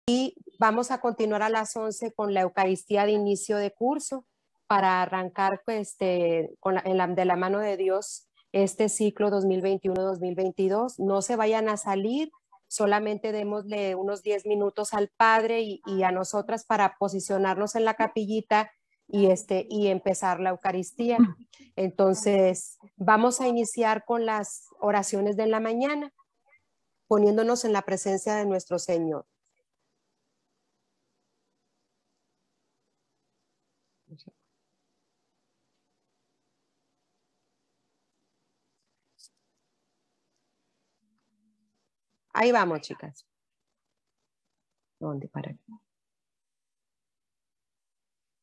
Y vamos a continuar a las 11 con la Eucaristía de inicio de curso para arrancar pues, de la mano de Dios este ciclo 2021-2022. No se vayan a salir, solamente démosle unos 10 minutos al Padre y a nosotras para posicionarnos en la capillita y empezar la Eucaristía. Entonces, vamos a iniciar con las oraciones de la mañana, poniéndonos en la presencia de nuestro Señor. Ahí vamos, chicas. ¿Dónde? Para aquí.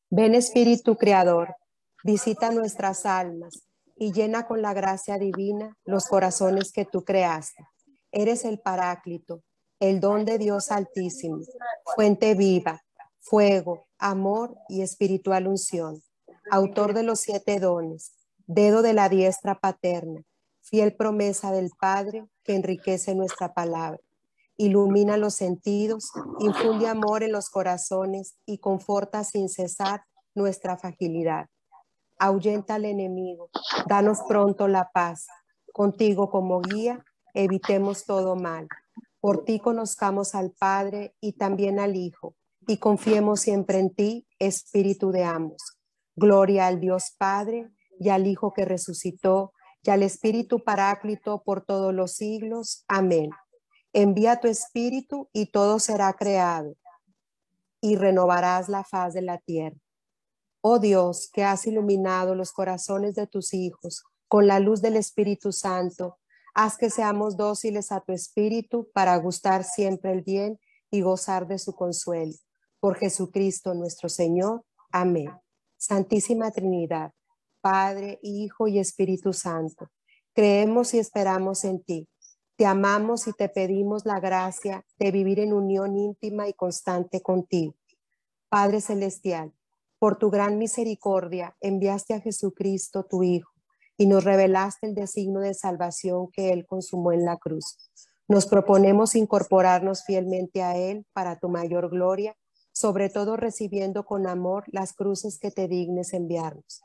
Ven, Espíritu Creador, visita nuestras almas y llena con la gracia divina los corazones que tú creaste. Eres el Paráclito, el don de Dios Altísimo, fuente viva, fuego, amor y espiritual unción, autor de los 7 dones, dedo de la diestra paterna, fiel promesa del Padre que enriquece nuestra palabra. Ilumina los sentidos, infunde amor en los corazones y conforta sin cesar nuestra fragilidad. Ahuyenta al enemigo, danos pronto la paz. Contigo como guía, evitemos todo mal. Por ti conozcamos al Padre y también al Hijo, y confiemos siempre en ti, Espíritu de ambos. Gloria al Dios Padre y al Hijo que resucitó, y al Espíritu Paráclito por todos los siglos. Amén. Envía tu Espíritu y todo será creado, y renovarás la faz de la tierra. Oh Dios, que has iluminado los corazones de tus hijos con la luz del Espíritu Santo, haz que seamos dóciles a tu Espíritu para gustar siempre el bien y gozar de su consuelo. Por Jesucristo nuestro Señor. Amén. Santísima Trinidad, Padre, Hijo y Espíritu Santo, creemos y esperamos en ti. Te amamos y te pedimos la gracia de vivir en unión íntima y constante contigo. Padre Celestial, por tu gran misericordia enviaste a Jesucristo, tu Hijo, y nos revelaste el designio de salvación que Él consumó en la cruz. Nos proponemos incorporarnos fielmente a Él para tu mayor gloria, sobre todo recibiendo con amor las cruces que te dignes enviarnos.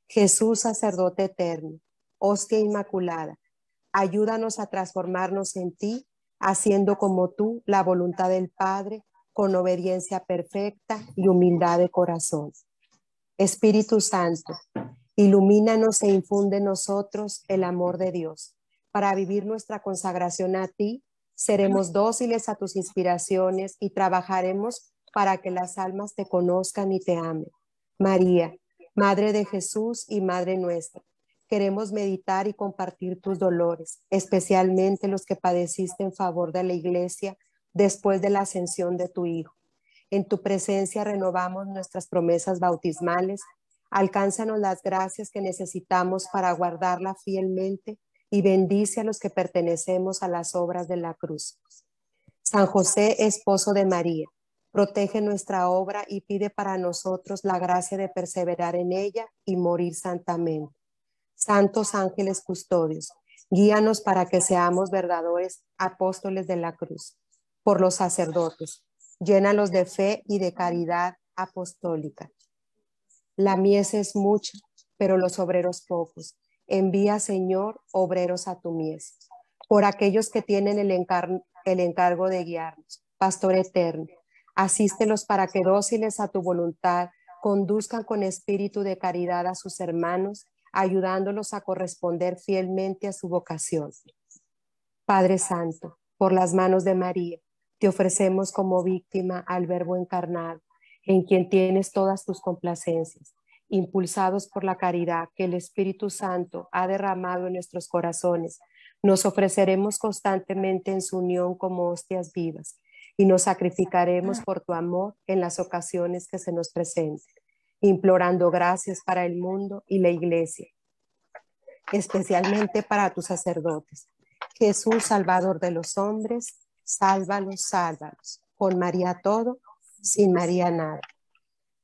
Jesús, sacerdote eterno, hostia inmaculada, ayúdanos a transformarnos en ti, haciendo como tú la voluntad del Padre, con obediencia perfecta y humildad de corazón. Espíritu Santo, ilumínanos e infunde en nosotros el amor de Dios. Para vivir nuestra consagración a ti, seremos dóciles a tus inspiraciones y trabajaremos para que las almas te conozcan y te amen. María, Madre de Jesús y Madre nuestra, queremos meditar y compartir tus dolores, especialmente los que padeciste en favor de la Iglesia después de la ascensión de tu Hijo. En tu presencia renovamos nuestras promesas bautismales. Alcánzanos las gracias que necesitamos para guardarla fielmente y bendice a los que pertenecemos a las obras de la cruz. San José, esposo de María, protege nuestra obra y pide para nosotros la gracia de perseverar en ella y morir santamente. Santos ángeles custodios, guíanos para que seamos verdaderos apóstoles de la cruz. Por los sacerdotes, llénalos de fe y de caridad apostólica. La mies es mucha, pero los obreros pocos. Envía, Señor, obreros a tu mies. Por aquellos que tienen el encargo de guiarnos, Pastor eterno, asístelos para que dóciles a tu voluntad conduzcan con espíritu de caridad a sus hermanos, ayudándolos a corresponder fielmente a su vocación. Padre Santo, por las manos de María, te ofrecemos como víctima al Verbo encarnado, en quien tienes todas tus complacencias, impulsados por la caridad que el Espíritu Santo ha derramado en nuestros corazones. Nos ofreceremos constantemente en su unión como hostias vivas y nos sacrificaremos por tu amor en las ocasiones que se nos presenten, implorando gracias para el mundo y la Iglesia, especialmente para tus sacerdotes. Jesús, Salvador de los hombres, sálvalos, sálvalos. Con María todo, sin María nada.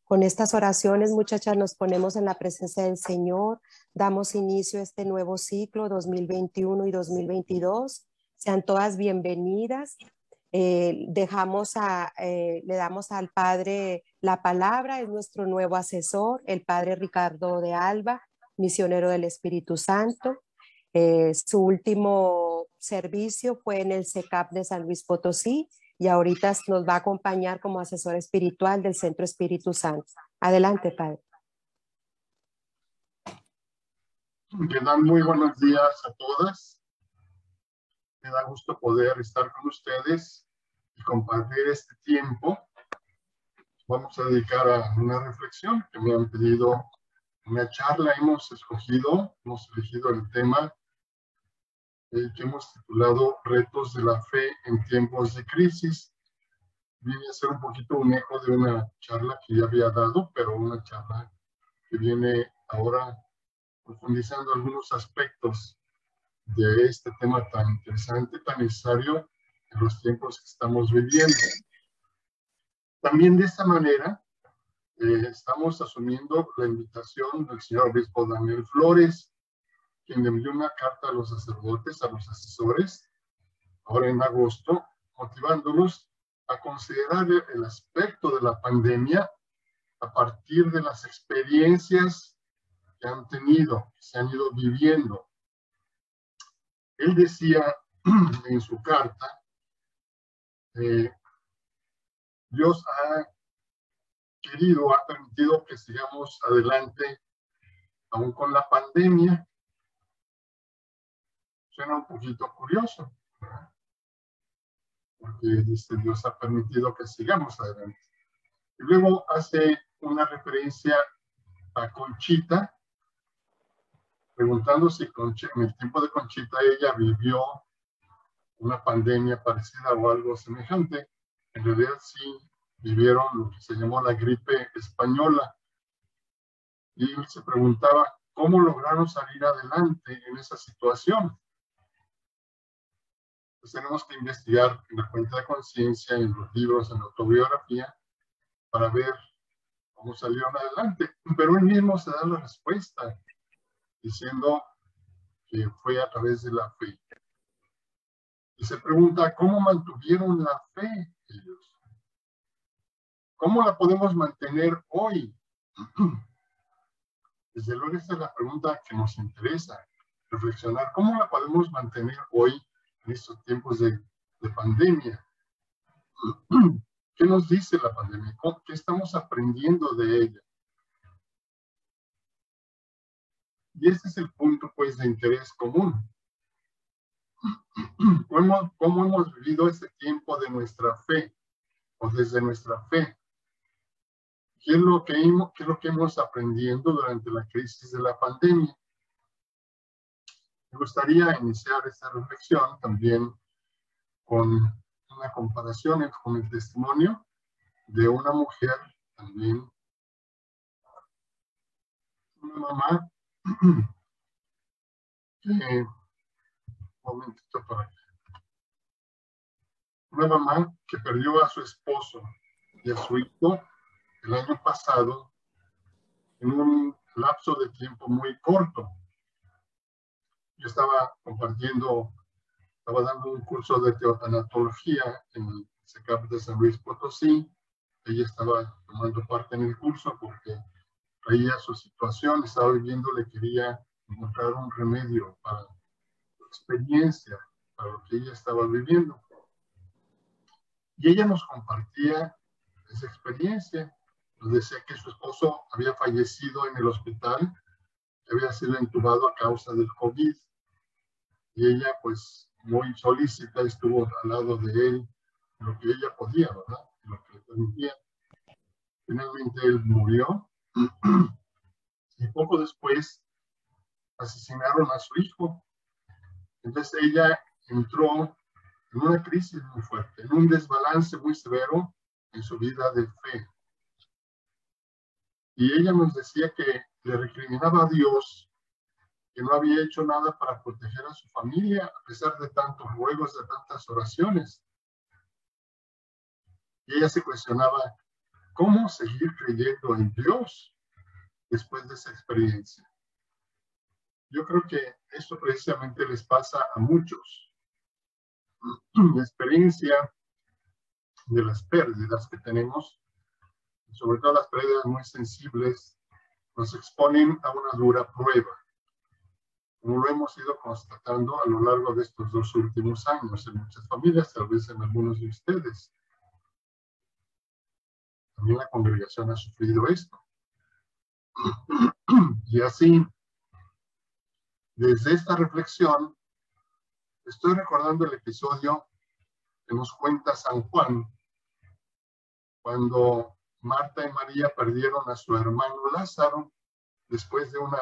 Con estas oraciones, muchachas, nos ponemos en la presencia del Señor, damos inicio a este nuevo ciclo 2021 y 2022. Sean todas bienvenidas Le damos al Padre la palabra, es nuestro nuevo asesor, el Padre Ricardo de Alba, misionero del Espíritu Santo. Su último servicio fue en el CECAP de San Luis Potosí y ahorita nos va a acompañar como asesor espiritual del Centro Espíritu Santo. Adelante, Padre. Que dan muy buenos días a todas. Me da gusto poder estar con ustedes y compartir este tiempo. Vamos a dedicar a una reflexión que me han pedido, una charla. Hemos elegido el tema que hemos titulado Retos de la Fe en Tiempos de Crisis. Viene a ser un poquito un eco de una charla que ya había dado, pero una charla que viene ahora profundizando algunos aspectos de este tema tan interesante, tan necesario en los tiempos que estamos viviendo. También de esta manera estamos asumiendo la invitación del señor obispo Daniel Flores, quien envió una carta a los sacerdotes, a los asesores, ahora en agosto, motivándolos a considerar el aspecto de la pandemia a partir de las experiencias que han tenido, que se han ido viviendo. Él decía en su carta, Dios ha permitido que sigamos adelante aún con la pandemia. Suena un poquito curioso, ¿verdad? Porque dice, Dios ha permitido que sigamos adelante. Y luego hace una referencia a Conchita, preguntando si en el tiempo de Conchita ella vivió una pandemia parecida o algo semejante. En realidad sí vivieron lo que se llamó la gripe española. Y él se preguntaba cómo lograron salir adelante en esa situación. Pues tenemos que investigar en la cuenta de conciencia, en los libros, en la autobiografía, para ver cómo salieron adelante. Pero él mismo se da la respuesta, diciendo que fue a través de la fe. Y se pregunta, ¿cómo mantuvieron la fe ellos? ¿Cómo la podemos mantener hoy? Desde luego esta es la pregunta que nos interesa reflexionar. ¿Cómo la podemos mantener hoy en estos tiempos de pandemia? ¿Qué nos dice la pandemia? ¿Qué estamos aprendiendo de ella? Y este es el punto, pues, de interés común. ¿Cómo hemos vivido este tiempo de nuestra fe o desde nuestra fe? ¿Qué es lo que hemos aprendido durante la crisis de la pandemia? Me gustaría iniciar esta reflexión también con una comparación con el testimonio de una mujer, también una mamá, una mamá que perdió a su esposo y a su hijo el año pasado en un lapso de tiempo muy corto. Yo estaba dando un curso de teotanatología en el CECAP de San Luis Potosí. Ella estaba tomando parte en el curso porque veía su situación, estaba viviendo, le quería encontrar un remedio para su experiencia, para lo que ella estaba viviendo. Y ella nos compartía esa experiencia. Nos decía que su esposo había fallecido en el hospital, que había sido intubado a causa del COVID. Y ella, pues, muy solícita, estuvo al lado de él en lo que ella podía, ¿verdad? En lo que le permitía. Finalmente él murió y poco después asesinaron a su hijo. Entonces ella entró en una crisis muy fuerte, en un desbalance muy severo en su vida de fe. Y ella nos decía que le recriminaba a Dios que no había hecho nada para proteger a su familia, a pesar de tantos ruegos, de tantas oraciones. Y ella se cuestionaba, ¿cómo seguir creyendo en Dios después de esa experiencia? Yo creo que esto precisamente les pasa a muchos. La experiencia de las pérdidas que tenemos, sobre todo las pérdidas muy sensibles, nos exponen a una dura prueba, como lo hemos ido constatando a lo largo de estos 2 últimos años en muchas familias, tal vez en algunos de ustedes. También la congregación ha sufrido esto. Y así, desde esta reflexión, estoy recordando el episodio que nos cuenta San Juan, cuando Marta y María perdieron a su hermano Lázaro después de una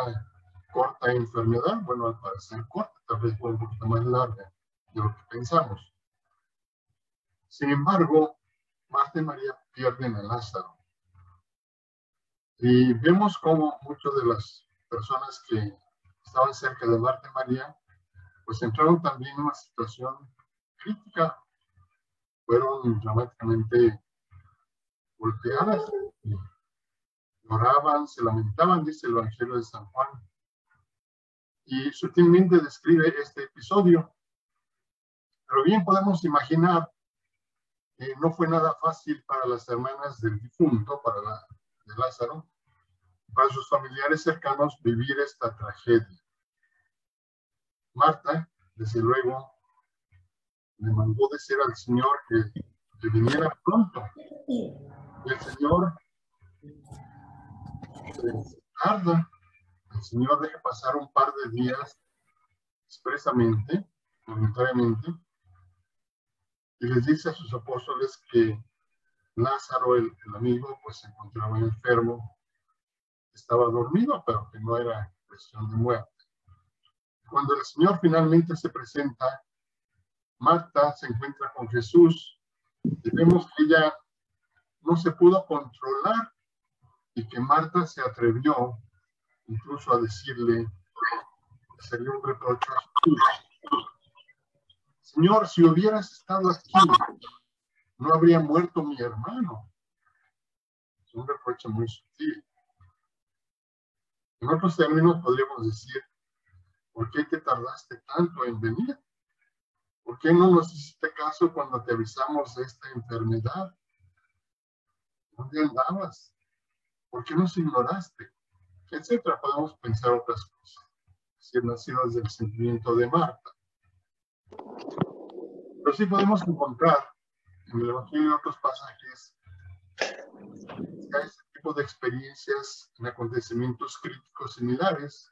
corta enfermedad, bueno, al parecer corta, tal vez fue un poquito más larga de lo que pensamos. Sin embargo, Marta y María pierden a Lázaro. Y vemos cómo muchas de las personas que estaban cerca de Marta y María, pues entraron también en una situación crítica, fueron dramáticamente golpeadas, lloraban, se lamentaban, dice el Evangelio de San Juan. Y sutilmente describe este episodio. Pero bien podemos imaginar que no fue nada fácil para las hermanas del difunto, de Lázaro, para sus familiares cercanos vivir esta tragedia. Marta, desde luego, le mandó decir al Señor que viniera pronto. Y el Señor tarda. El Señor deja pasar un par de días expresamente, voluntariamente, y les dice a sus apóstoles que Lázaro, el amigo, pues se encontraba enfermo, estaba dormido, pero que no era cuestión de muerte. Cuando el Señor finalmente se presenta, Marta se encuentra con Jesús y vemos que ella no se pudo controlar y que Marta se atrevió incluso a decirle, sería un reproche a Jesús: Señor, si hubieras estado aquí, no habría muerto mi hermano. Es un reproche muy sutil. En otros términos podríamos decir, ¿por qué te tardaste tanto en venir? ¿Por qué no nos hiciste caso cuando te avisamos de esta enfermedad? ¿Dónde andabas? ¿Por qué nos ignoraste? Etcétera. Podemos pensar otras cosas, si nacidas del sentimiento de Marta. Pero sí podemos encontrar en el Evangelio otros pasajes que hay este tipo de experiencias en acontecimientos críticos similares.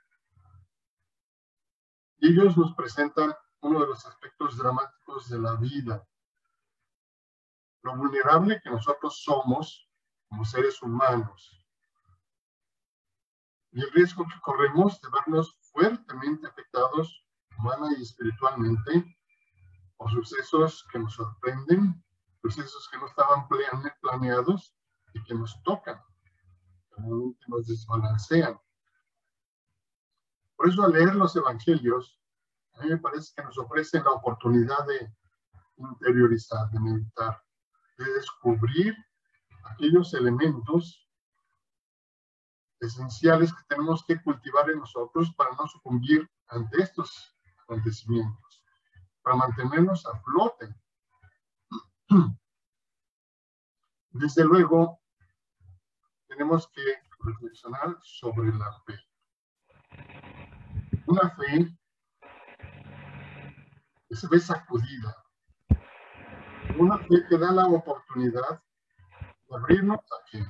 Y ellos nos presentan uno de los aspectos dramáticos de la vida, lo vulnerable que nosotros somos como seres humanos, y el riesgo que corremos de vernos fuertemente afectados humana y espiritualmente por sucesos que nos sorprenden, sucesos que no estaban planeados y que nos tocan, que realmente nos desbalancean. Por eso, al leer los evangelios, a mí me parece que nos ofrecen la oportunidad de interiorizar, de meditar, de descubrir aquellos elementos esenciales que tenemos que cultivar en nosotros para no sucumbir ante estos acontecimientos, para mantenernos a flote. Desde luego, tenemos que reflexionar sobre la fe. Una fe que se ve sacudida, una fe que da la oportunidad de abrirnos a qué,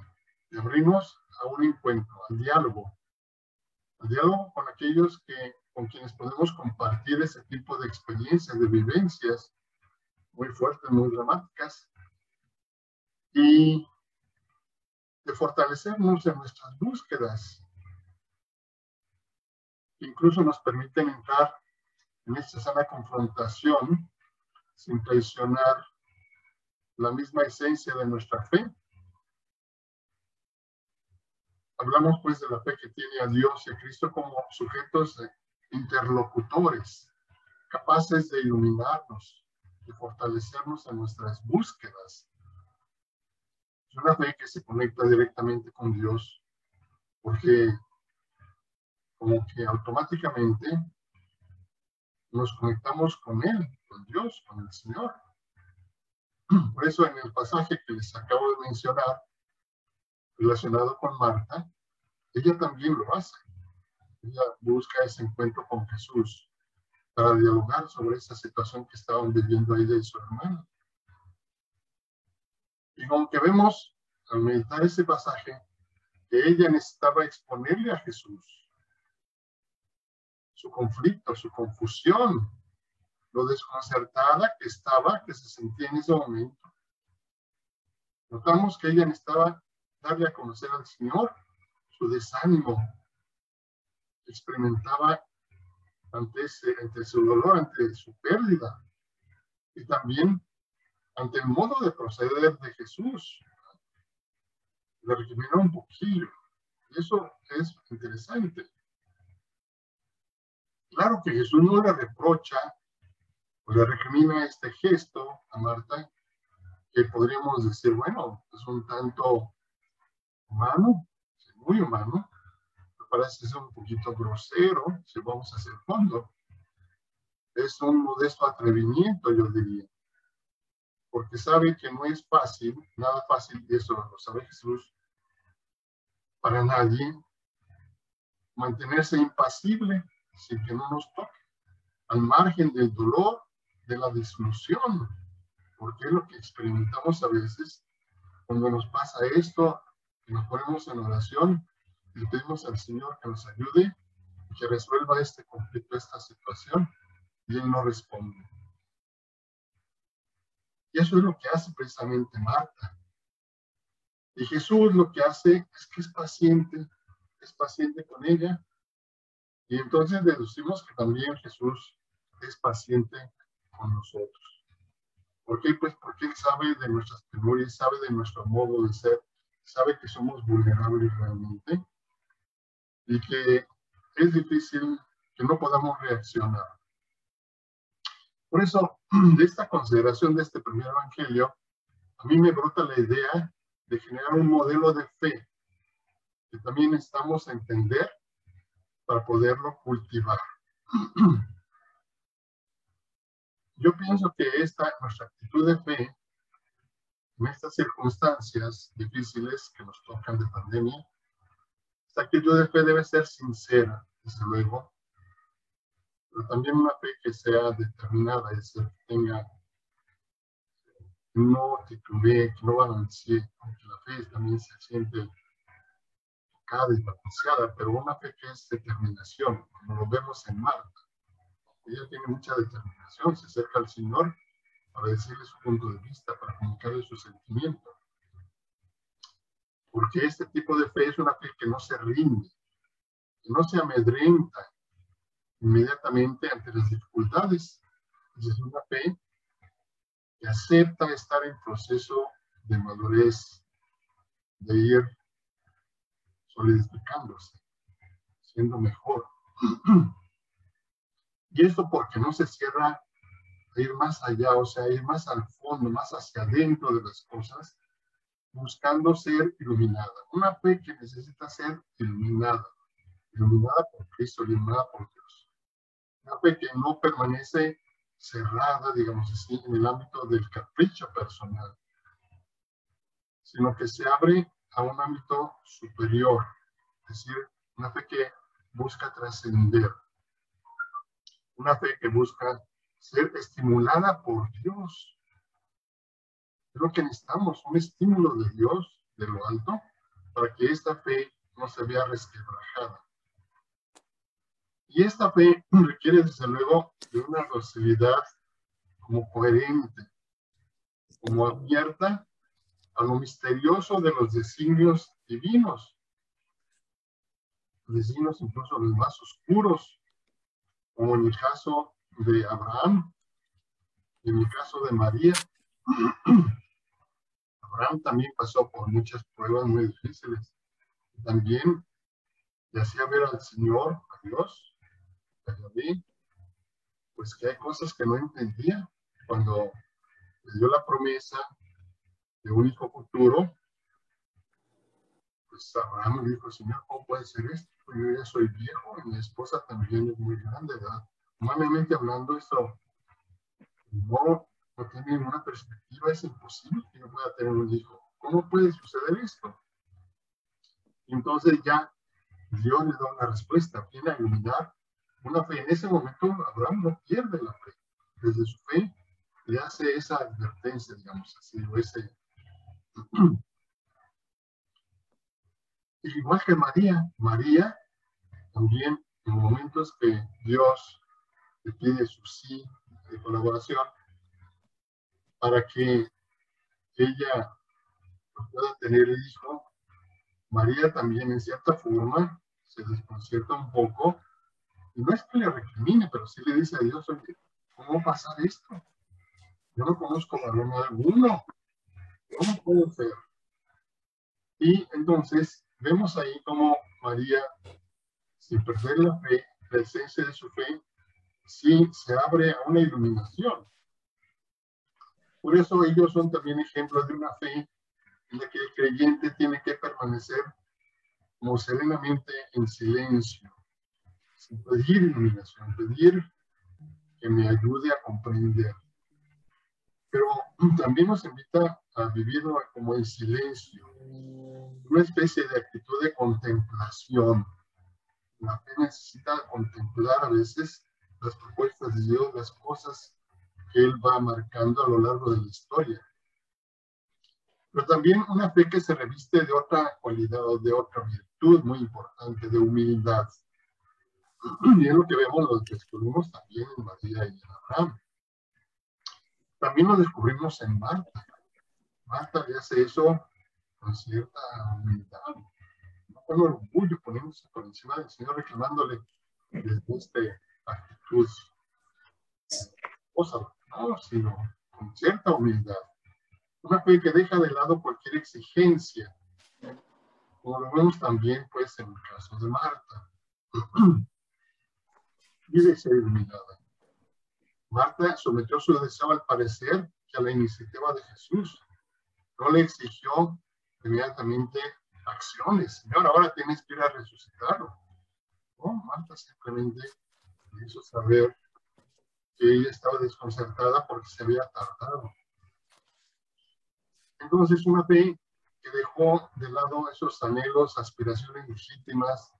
de abrirnos a un encuentro, al diálogo con aquellos con quienes podemos compartir ese tipo de experiencias, de vivencias muy fuertes, muy dramáticas, y de fortalecernos en nuestras búsquedas, que incluso nos permiten entrar en esta sana confrontación sin traicionar la misma esencia de nuestra fe. Hablamos pues de la fe que tiene a Dios y a Cristo como sujetos interlocutores, capaces de iluminarnos, de fortalecernos en nuestras búsquedas. Es una fe que se conecta directamente con Dios, porque como que automáticamente nos conectamos con Él, con Dios, con el Señor. Por eso en el pasaje que les acabo de mencionar, relacionado con Marta, ella también lo hace. Ella busca ese encuentro con Jesús para dialogar sobre esa situación que estaban viviendo ella y su hermana. Y aunque vemos al meditar ese pasaje que ella necesitaba exponerle a Jesús su conflicto, su confusión, lo desconcertada que estaba, que se sentía en ese momento. Notamos que ella necesitaba darle a conocer al Señor su desánimo que experimentaba ante su dolor, ante su pérdida, y también ante el modo de proceder de Jesús. Le recriminó un poquillo. Y eso es interesante. Claro que Jesús no le reprocha o le recrimina este gesto a Marta, que podríamos decir, bueno, es un tanto humano, muy humano, me parece ser un poquito grosero, si vamos hacia el fondo. Es un modesto atrevimiento, yo diría, porque sabe que no es fácil, nada fácil, y eso lo sabe Jesús, para nadie, mantenerse impasible sin que no nos toque, al margen del dolor, de la desilusión, porque es lo que experimentamos a veces cuando nos pasa esto, que nos ponemos en oración y le pedimos al Señor que nos ayude y que resuelva este conflicto, esta situación, y Él no responde. Y eso es lo que hace precisamente Marta. Y Jesús lo que hace es que es paciente con ella. Y entonces deducimos que también Jesús es paciente con nosotros. ¿Por qué? Pues porque Él sabe de nuestras penurias, sabe de nuestro modo de ser, sabe que somos vulnerables realmente y que es difícil que no podamos reaccionar. Por eso, de esta consideración de este primer evangelio, a mí me brota la idea de generar un modelo de fe que también necesitamos entender para poderlo cultivar. Yo pienso que nuestra actitud de fe en estas circunstancias difíciles que nos tocan de pandemia, esta actitud de fe debe ser sincera, desde luego, pero también una fe que sea determinada, es decir, que no titubee, que no balancee, aunque la fe también se siente tocada y balanceada, pero una fe que es determinación, como lo vemos en Marta. Ella tiene mucha determinación, se acerca al Señor para decirle su punto de vista, para comunicarle su sentimiento. Porque este tipo de fe es una fe que no se rinde, que no se amedrenta inmediatamente ante las dificultades. Es una fe que acepta estar en proceso de madurez, de ir solidificándose, siendo mejor. Y esto porque no se cierra a ir más allá, o sea, ir más al fondo, más hacia adentro de las cosas, buscando ser iluminada. Una fe que necesita ser iluminada por Cristo, iluminada por Dios. Una fe que no permanece cerrada, digamos así, en el ámbito del capricho personal, sino que se abre a un ámbito superior, es decir, una fe que busca trascender, una fe que busca ser estimulada por Dios. Es lo que necesitamos, un estímulo de Dios, de lo alto, para que esta fe no se vea resquebrajada. Y esta fe requiere, desde luego, de una docilidad como coherente, como abierta a lo misterioso de los designios divinos, designios incluso los más oscuros, como en el caso de Abraham, en el caso de María. Abraham también pasó por muchas pruebas muy difíciles. También le hacía ver al Señor, a Dios, a Yahvé, pues que hay cosas que no entendía. Cuando le dio la promesa de un hijo futuro, pues Abraham le dijo, Señor, ¿cómo puede ser esto? Yo ya soy viejo y mi esposa también es muy grande, ¿verdad? Humanamente hablando, esto no no tienen una perspectiva, es imposible que no pueda tener un hijo. ¿Cómo puede suceder esto? Entonces ya Dios le da una respuesta, viene a iluminar una fe. En ese momento Abraham no pierde la fe. Desde su fe le hace esa advertencia, digamos así, o ese... Igual que María también en momentos que Dios le pide su sí de colaboración para que ella pueda tener el hijo, María también en cierta forma se desconcierta un poco, y no es que le recrimine, pero sí le dice a Dios, oye, ¿cómo va a pasar esto? Yo no conozco varón alguno, ¿cómo puede ser? Y entonces vemos ahí cómo María, sin perder la fe, la esencia de su fe, sí se abre a una iluminación. Por eso ellos son también ejemplos de una fe en la que el creyente tiene que permanecer como serenamente en silencio, sin pedir iluminación, pedir que me ayude a comprender. Pero también nos invita a vivir como en silencio, una especie de actitud de contemplación. La fe necesita contemplar a veces las propuestas de Dios, las cosas que Él va marcando a lo largo de la historia. Pero también una fe que se reviste de otra cualidad o de otra virtud muy importante, de humildad. Y es lo que vemos, lo que descubrimos también en María y en Abraham. También lo descubrimos en Marta. Marta le hace eso con cierta humildad, no con orgullo, poniéndose por encima del Señor, reclamándole desde esta actitud no, sino con cierta humildad. Una fe que deja de lado cualquier exigencia, como lo vemos también pues en el caso de Marta. Vive ser iluminada. Marta sometió su deseo al parecer que a la iniciativa de Jesús. No le exigió inmediatamente acciones. Señor, ahora tienes que ir a resucitarlo. No, Marta simplemente le hizo saber que ella estaba desconcertada porque se había tardado. Entonces, una fe que dejó de lado esos anhelos, aspiraciones legítimas,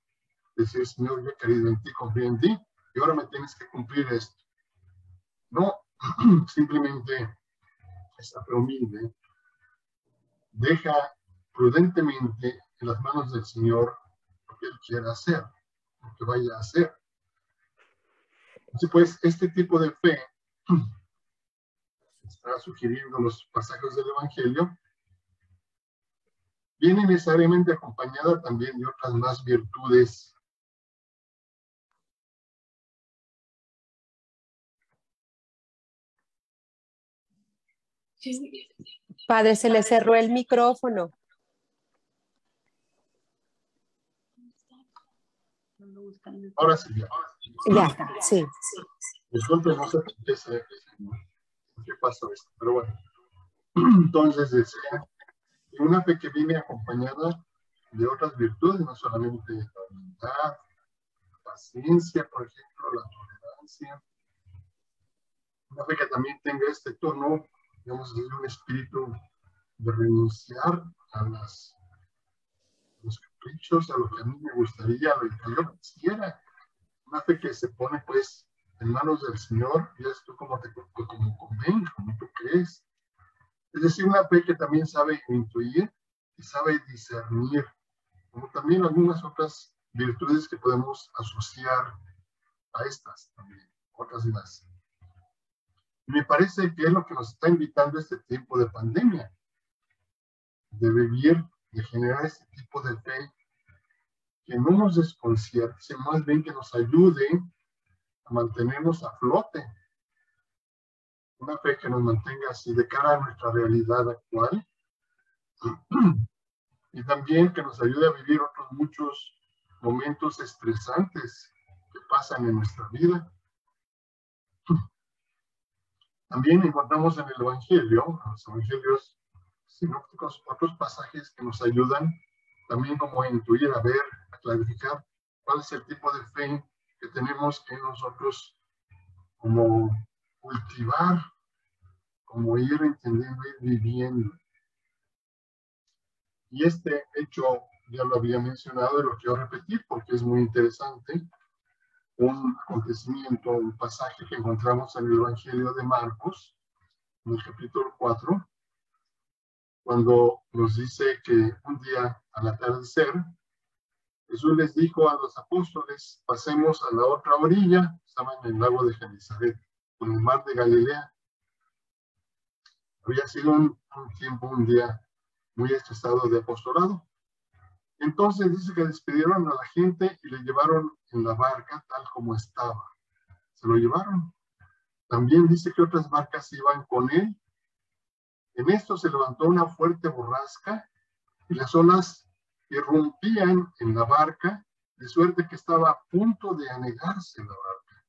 decir, Señor, yo he querido en ti, confío en ti, y ahora me tienes que cumplir esto. No, simplemente esa fe humilde deja prudentemente en las manos del Señor lo que Él quiera hacer, lo que vaya a hacer. Así pues, este tipo de fe está sugiriendo los pasajes del Evangelio, viene necesariamente acompañada también de otras más virtudes. Padre, se le cerró el micrófono. Ahora sí, ya. Ya, sí. Disculpe, no sé qué pasó esto, pero bueno. Entonces decía, una fe que viene acompañada de otras virtudes, no solamente la humildad, la paciencia, por ejemplo, la tolerancia. Una fe que también tenga este tono, digamos, de un espíritu de renunciar a los caprichos, a lo que a mí me gustaría, a lo que yo quisiera. Una fe que se pone, pues, en manos del Señor, y es tú como convenga, como tú crees. Es decir, una fe que también sabe intuir y sabe discernir, como también algunas otras virtudes que podemos asociar a estas también, otras más. Me parece que es lo que nos está invitando este tiempo de pandemia, de vivir, de generar este tipo de fe que no nos desconcierte, sino más bien que nos ayude a mantenernos a flote. Una fe que nos mantenga así de cara a nuestra realidad actual y también que nos ayude a vivir otros muchos momentos estresantes que pasan en nuestra vida. También encontramos en el Evangelio, en los Evangelios sinópticos, otros pasajes que nos ayudan también como a intuir, a ver, a clarificar cuál es el tipo de fe que tenemos que nosotros como cultivar como ir entendiendo, ir viviendo. Y este hecho ya lo había mencionado y lo quiero repetir porque es muy interesante. Un acontecimiento, un pasaje que encontramos en el Evangelio de Marcos, en el capítulo 4, cuando nos dice que un día al atardecer, Jesús les dijo a los apóstoles, pasemos a la otra orilla, estaban en el lago de Genesaret, en el mar de Galilea. Había sido un día muy estresado de apostolado. Entonces dice que despidieron a la gente y le llevaron en la barca tal como estaba. Se lo llevaron. También dice que otras barcas iban con él. En esto se levantó una fuerte borrasca y las olas irrumpían en la barca, de suerte que estaba a punto de anegarse la barca.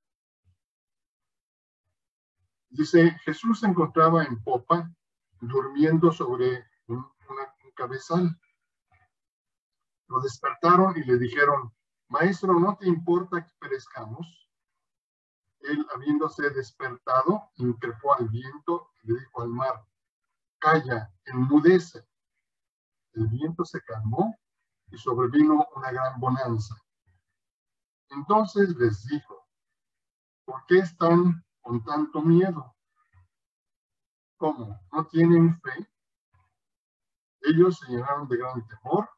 Dice, Jesús se encontraba en popa, durmiendo sobre un cabezal. Lo despertaron y le dijeron, Maestro, ¿no te importa que perezcamos? Él, habiéndose despertado, increpó al viento y le dijo al mar, calla, enmudece. El viento se calmó y sobrevino una gran bonanza. Entonces les dijo, ¿por qué están con tanto miedo? ¿Cómo? ¿No tienen fe? Ellos se llenaron de gran temor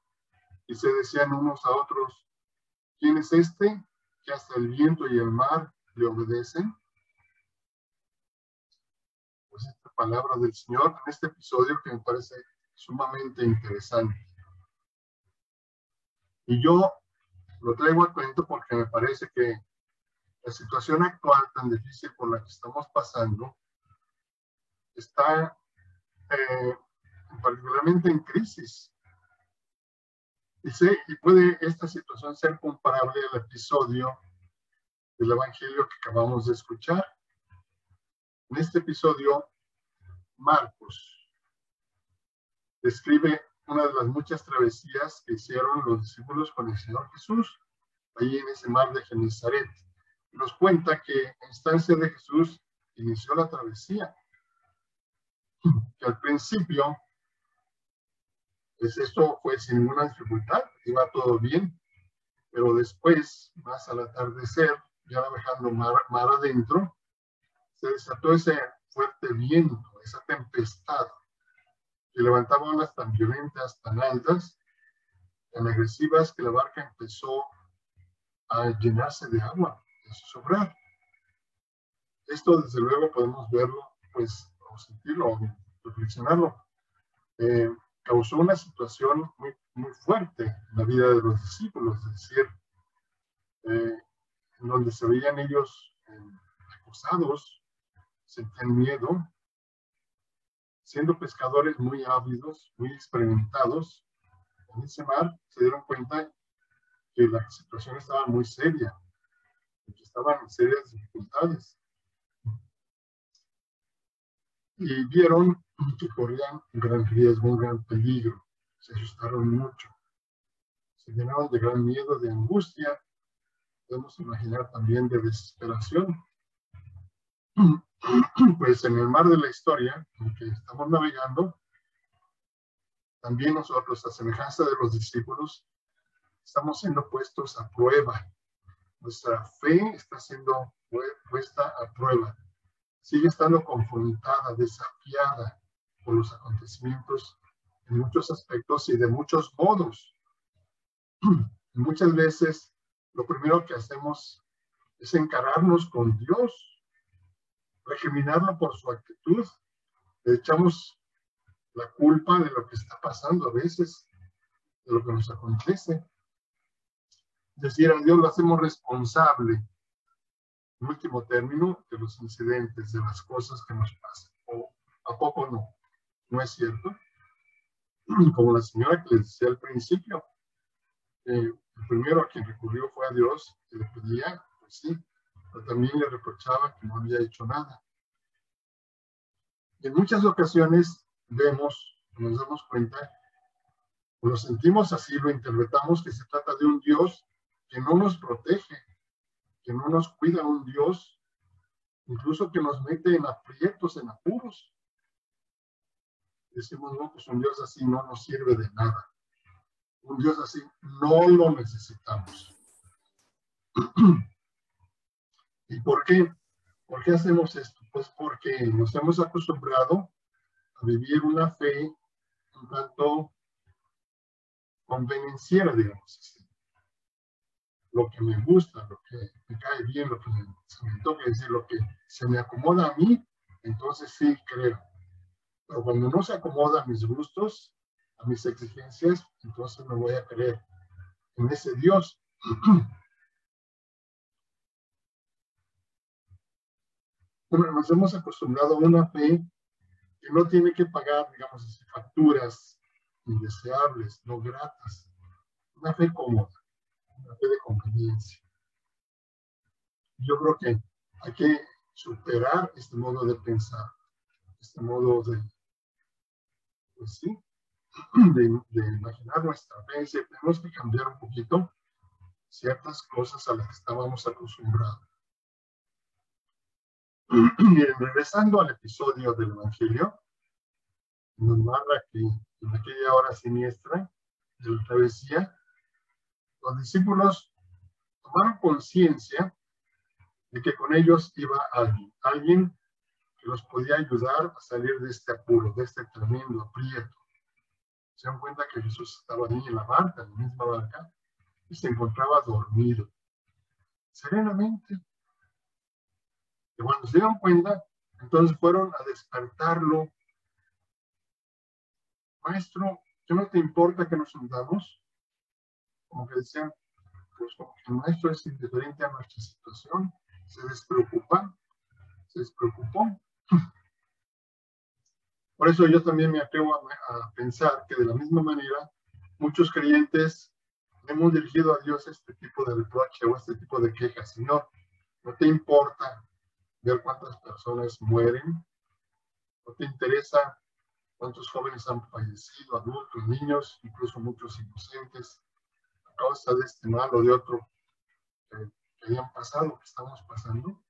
y se decían unos a otros, ¿quién es este que hasta el viento y el mar le obedecen? Pues esta palabra del Señor en este episodio que me parece sumamente interesante. Y yo lo traigo a cuento porque me parece que la situación actual tan difícil por la que estamos pasando está particularmente en crisis. Y puede esta situación ser comparable al episodio del Evangelio que acabamos de escuchar. En este episodio, Marcos describe una de las muchas travesías que hicieron los discípulos con el Señor Jesús, ahí en ese mar de Genesaret. Nos cuenta que a instancia de Jesús inició la travesía, que al principio, pues esto fue sin ninguna dificultad, iba todo bien, pero después, más al atardecer, ya navegando mar adentro, se desató ese fuerte viento, esa tempestad, que levantaba olas tan violentas, tan altas, tan agresivas, que la barca empezó a llenarse de agua, a sobrar. Esto, desde luego, podemos verlo, pues, o sentirlo, o reflexionarlo. Causó una situación muy, muy fuerte en la vida de los discípulos, es decir, en donde se veían ellos acosados, sentían miedo, siendo pescadores muy ávidos, muy experimentados en ese mar, se dieron cuenta que la situación estaba muy seria, que estaban en serias dificultades. Y vieron que corrían un gran riesgo, un gran peligro. Se asustaron mucho. Se llenaron de gran miedo, de angustia. Podemos imaginar también de desesperación. Pues en el mar de la historia, en que estamos navegando, también nosotros, a semejanza de los discípulos, estamos siendo puestos a prueba. Nuestra fe está siendo puesta a prueba. Sigue estando confrontada, desafiada por los acontecimientos en muchos aspectos y de muchos modos. Muchas veces lo primero que hacemos es encararnos con Dios, recriminarlo por su actitud. Le echamos la culpa de lo que está pasando a veces, de lo que nos acontece. Es decir, a Dios lo hacemos responsable, en último término, de los incidentes, de las cosas que nos pasan. ¿O a poco no? ¿No es cierto? Como la señora que les decía al principio, el primero a quien recurrió fue a Dios, que le pedía, pues sí, pero también le reprochaba que no había hecho nada. Y en muchas ocasiones vemos, nos damos cuenta, o lo sentimos así, lo interpretamos, que se trata de un Dios que no nos protege, que no nos cuida, un Dios incluso que nos mete en aprietos, en apuros. Decimos, no, pues un Dios así no nos sirve de nada. Un Dios así no lo necesitamos. ¿Y por qué? ¿Por qué hacemos esto? Pues porque nos hemos acostumbrado a vivir una fe un tanto convenenciera, digamos así. Lo que me gusta, lo que me cae bien, lo que se me toca decir, lo que se me acomoda a mí, entonces sí creo. Pero cuando no se acomoda a mis gustos, a mis exigencias, entonces me voy a creer en ese Dios. Bueno, nos hemos acostumbrado a una fe que no tiene que pagar, digamos así, facturas indeseables, no gratas. Una fe cómoda, una fe de conveniencia. Yo creo que hay que superar este modo de pensar, este modo de, pues sí, de imaginar nuestra fe. Tenemos que cambiar un poquito ciertas cosas a las que estábamos acostumbrados. Miren, regresando al episodio del Evangelio, nos narra que en aquella hora siniestra de la travesía, los discípulos tomaron conciencia de que con ellos iba alguien que los podía ayudar a salir de este apuro, de este tremendo aprieto. Se dan cuenta que Jesús estaba ahí en la barca, en la misma barca, y se encontraba dormido, serenamente. Y cuando se dieron cuenta, entonces fueron a despertarlo. Maestro, ¿qué no te importa que nos hundamos? Como que decían, pues como que el maestro es indiferente a nuestra situación, se despreocupó. Por eso yo también me atrevo a pensar que de la misma manera, muchos creyentes hemos dirigido a Dios este tipo de reproche o este tipo de quejas. Señor, ¿no te importa ver cuántas personas mueren? ¿No te interesa cuántos jóvenes han fallecido, adultos, niños, incluso muchos inocentes, a causa de este mal o de otro que hayan pasado, que estamos pasando?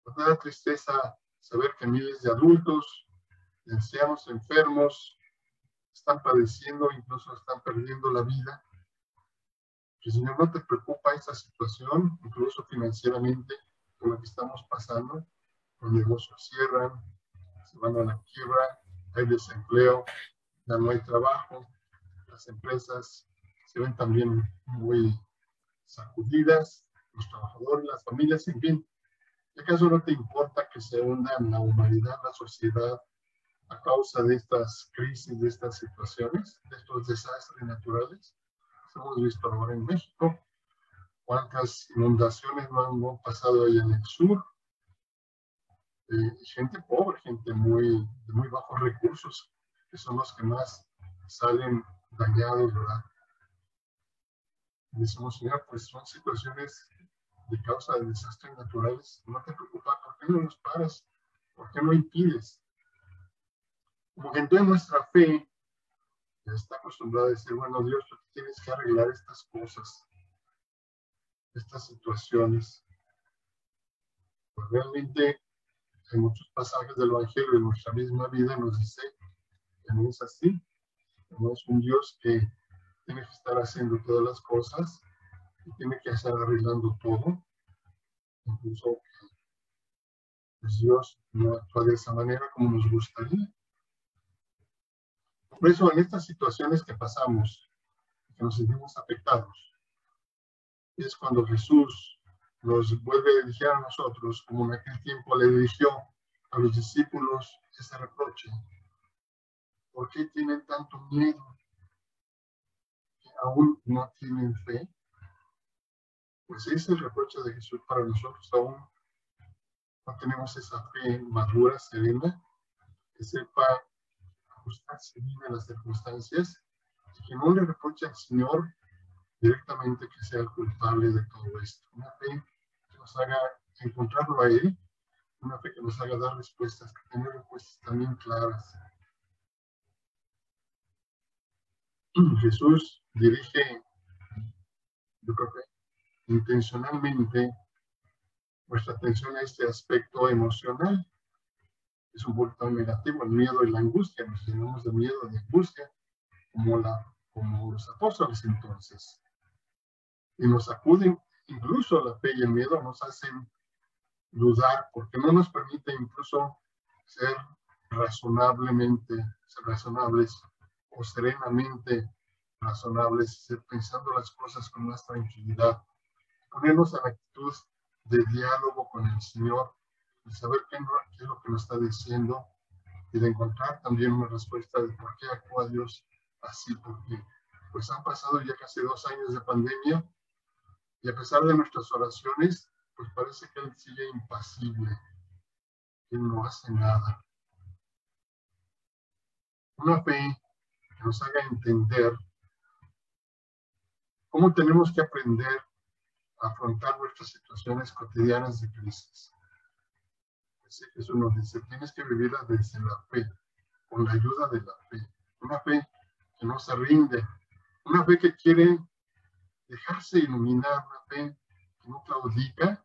Nos da tristeza saber que miles de adultos, de ancianos enfermos, están padeciendo, incluso están perdiendo la vida. Que, Señor, no te preocupa esta situación, incluso financieramente, con la que estamos pasando. Los negocios cierran, se van a la quiebra, hay desempleo, ya no hay trabajo, las empresas se ven también muy sacudidas, los trabajadores, las familias, en fin. ¿Acaso no te importa que se hunda en la humanidad, la sociedad, a causa de estas crisis, de estas situaciones, de estos desastres naturales? Hemos visto ahora en México cuántas inundaciones no han pasado ahí en el sur. Gente pobre, gente de muy bajos recursos, que son los que más salen dañados, ¿verdad? Y decimos, Señor, pues son situaciones de causa de desastres naturales. No te preocupes, ¿por qué no nos paras? ¿Por qué no impides? Como que entonces nuestra fe está acostumbrada a decir, bueno, Dios, tú tienes que arreglar estas cosas, estas situaciones. Pues realmente en muchos pasajes del Evangelio de nuestra misma vida nos dice que no es así, que no es un Dios que tiene que estar haciendo todas las cosas y tiene que estar arreglando todo. Incluso pues Dios no actúa de esa manera como nos gustaría. Por eso en estas situaciones que pasamos, que nos sentimos afectados, es cuando Jesús nos vuelve a dirigir a nosotros, como en aquel tiempo le dirigió a los discípulos ese reproche. ¿Por qué tienen tanto miedo? ¿Que aún no tienen fe? Pues ese es el reproche de Jesús para nosotros. Aún no tenemos esa fe madura, serena, que sepa ajustarse bien a las circunstancias y que no le reproche al Señor directamente que sea el culpable de todo esto. Una fe que nos haga encontrarlo a Él, una fe que nos haga dar respuestas, que tenga respuestas también claras. Jesús dirige, yo creo que intencionalmente, nuestra atención a este aspecto emocional. es un poquito negativo, el miedo y la angustia, nos llenamos de miedo, de angustia, como los apóstoles entonces. Y nos acuden, incluso la fe y el miedo nos hacen dudar, porque no nos permite incluso ser razonables o serenamente razonables, pensando las cosas con más tranquilidad, ponernos en actitud de diálogo con el Señor, de saber qué es lo que nos está diciendo y de encontrar también una respuesta de por qué actúa Dios así, porque pues han pasado ya casi 2 años de pandemia y a pesar de nuestras oraciones, pues parece que Él sigue impasible, que Él no hace nada. Una fe que nos haga entender cómo tenemos que aprender a afrontar nuestras situaciones cotidianas de crisis. Así Jesús nos dice, tienes que vivirla desde la fe, con la ayuda de la fe. Una fe que no se rinde, una fe que quiere dejarse iluminar, una fe que no claudica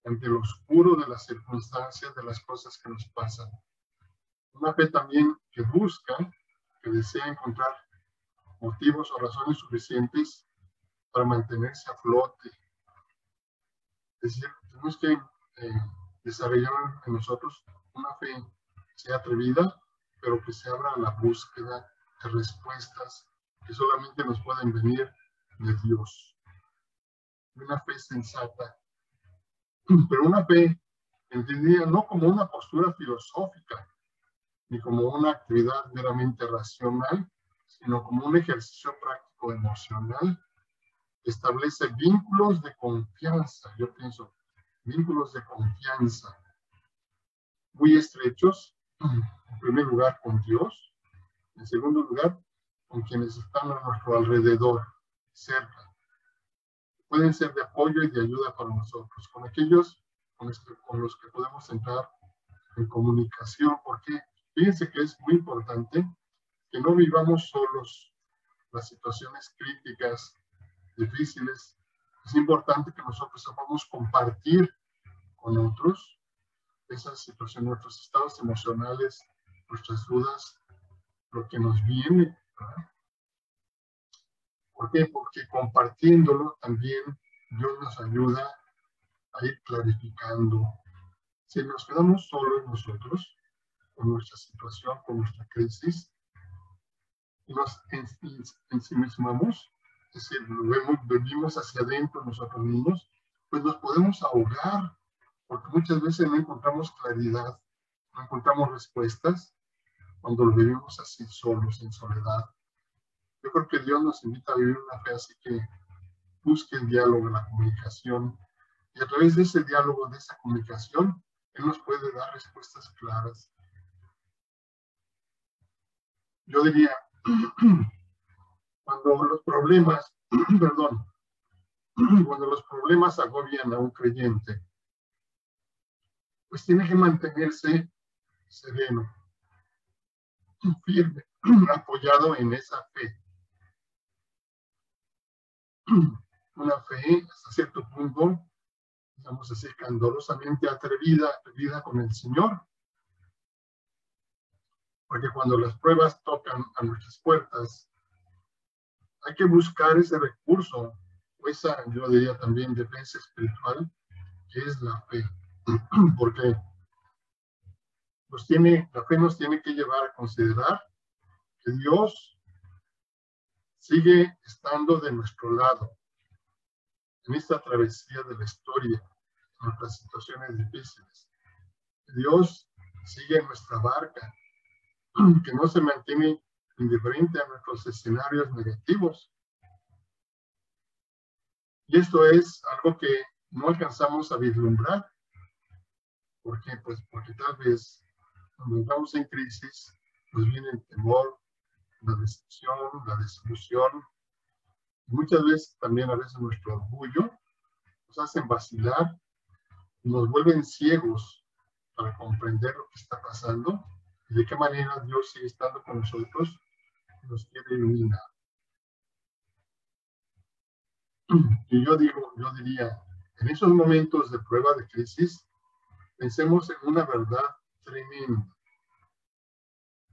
ante lo oscuro de las circunstancias, de las cosas que nos pasan. Una fe también que busca, que desea encontrar motivos o razones suficientes para mantenerse a flote. Es decir, tenemos que desarrollar en nosotros una fe que sea atrevida, pero que se abra a la búsqueda de respuestas que solamente nos pueden venir de Dios. Una fe sensata, pero una fe entendida no como una postura filosófica, ni como una actividad meramente racional, sino como un ejercicio práctico emocional. Establece vínculos de confianza, yo pienso, vínculos de confianza muy estrechos, en primer lugar con Dios, en segundo lugar con quienes están a nuestro alrededor, cerca. Pueden ser de apoyo y de ayuda para nosotros, con aquellos con los que podemos entrar en comunicación, porque fíjense que es muy importante que no vivamos solos las situaciones críticas, difíciles. Es importante que nosotros sepamos compartir con otros esas situaciones, nuestros estados emocionales, nuestras dudas, lo que nos viene, ¿verdad? ¿Por qué? Porque compartiéndolo también Dios nos ayuda a ir clarificando. Si nos quedamos solos nosotros, con nuestra situación, con nuestra crisis, y nos ensimismamos, es decir, vivimos hacia adentro nosotros mismos, pues nos podemos ahogar, porque muchas veces no encontramos claridad, no encontramos respuestas cuando lo vivimos así solos, en soledad. Yo creo que Dios nos invita a vivir una fe así que busque el diálogo, la comunicación, y a través de ese diálogo, de esa comunicación, Él nos puede dar respuestas claras. Yo diría, cuando los problemas, cuando los problemas agobian a un creyente, pues tiene que mantenerse sereno, firme, apoyado en esa fe. Una fe hasta cierto punto, digamos así, candorosamente atrevida con el Señor. Porque cuando las pruebas tocan a nuestras puertas, hay que buscar ese recurso, o esa, yo diría también, defensa espiritual, que es la fe. Porque la fe nos tiene que llevar a considerar que Dios sigue estando de nuestro lado en esta travesía de la historia, en nuestras situaciones difíciles. Dios sigue en nuestra barca, que no se mantiene indiferente a nuestros escenarios negativos. Y esto es algo que no alcanzamos a vislumbrar. ¿Por qué? Pues porque tal vez cuando estamos en crisis, nos viene el temor, la decepción, la desilusión. Y muchas veces también a veces nuestro orgullo nos hacen vacilar y nos vuelven ciegos para comprender lo que está pasando y de qué manera Dios sigue estando con nosotros y nos quiere iluminar. Y yo diría, en esos momentos de prueba, de crisis, pensemos en una verdad tremenda.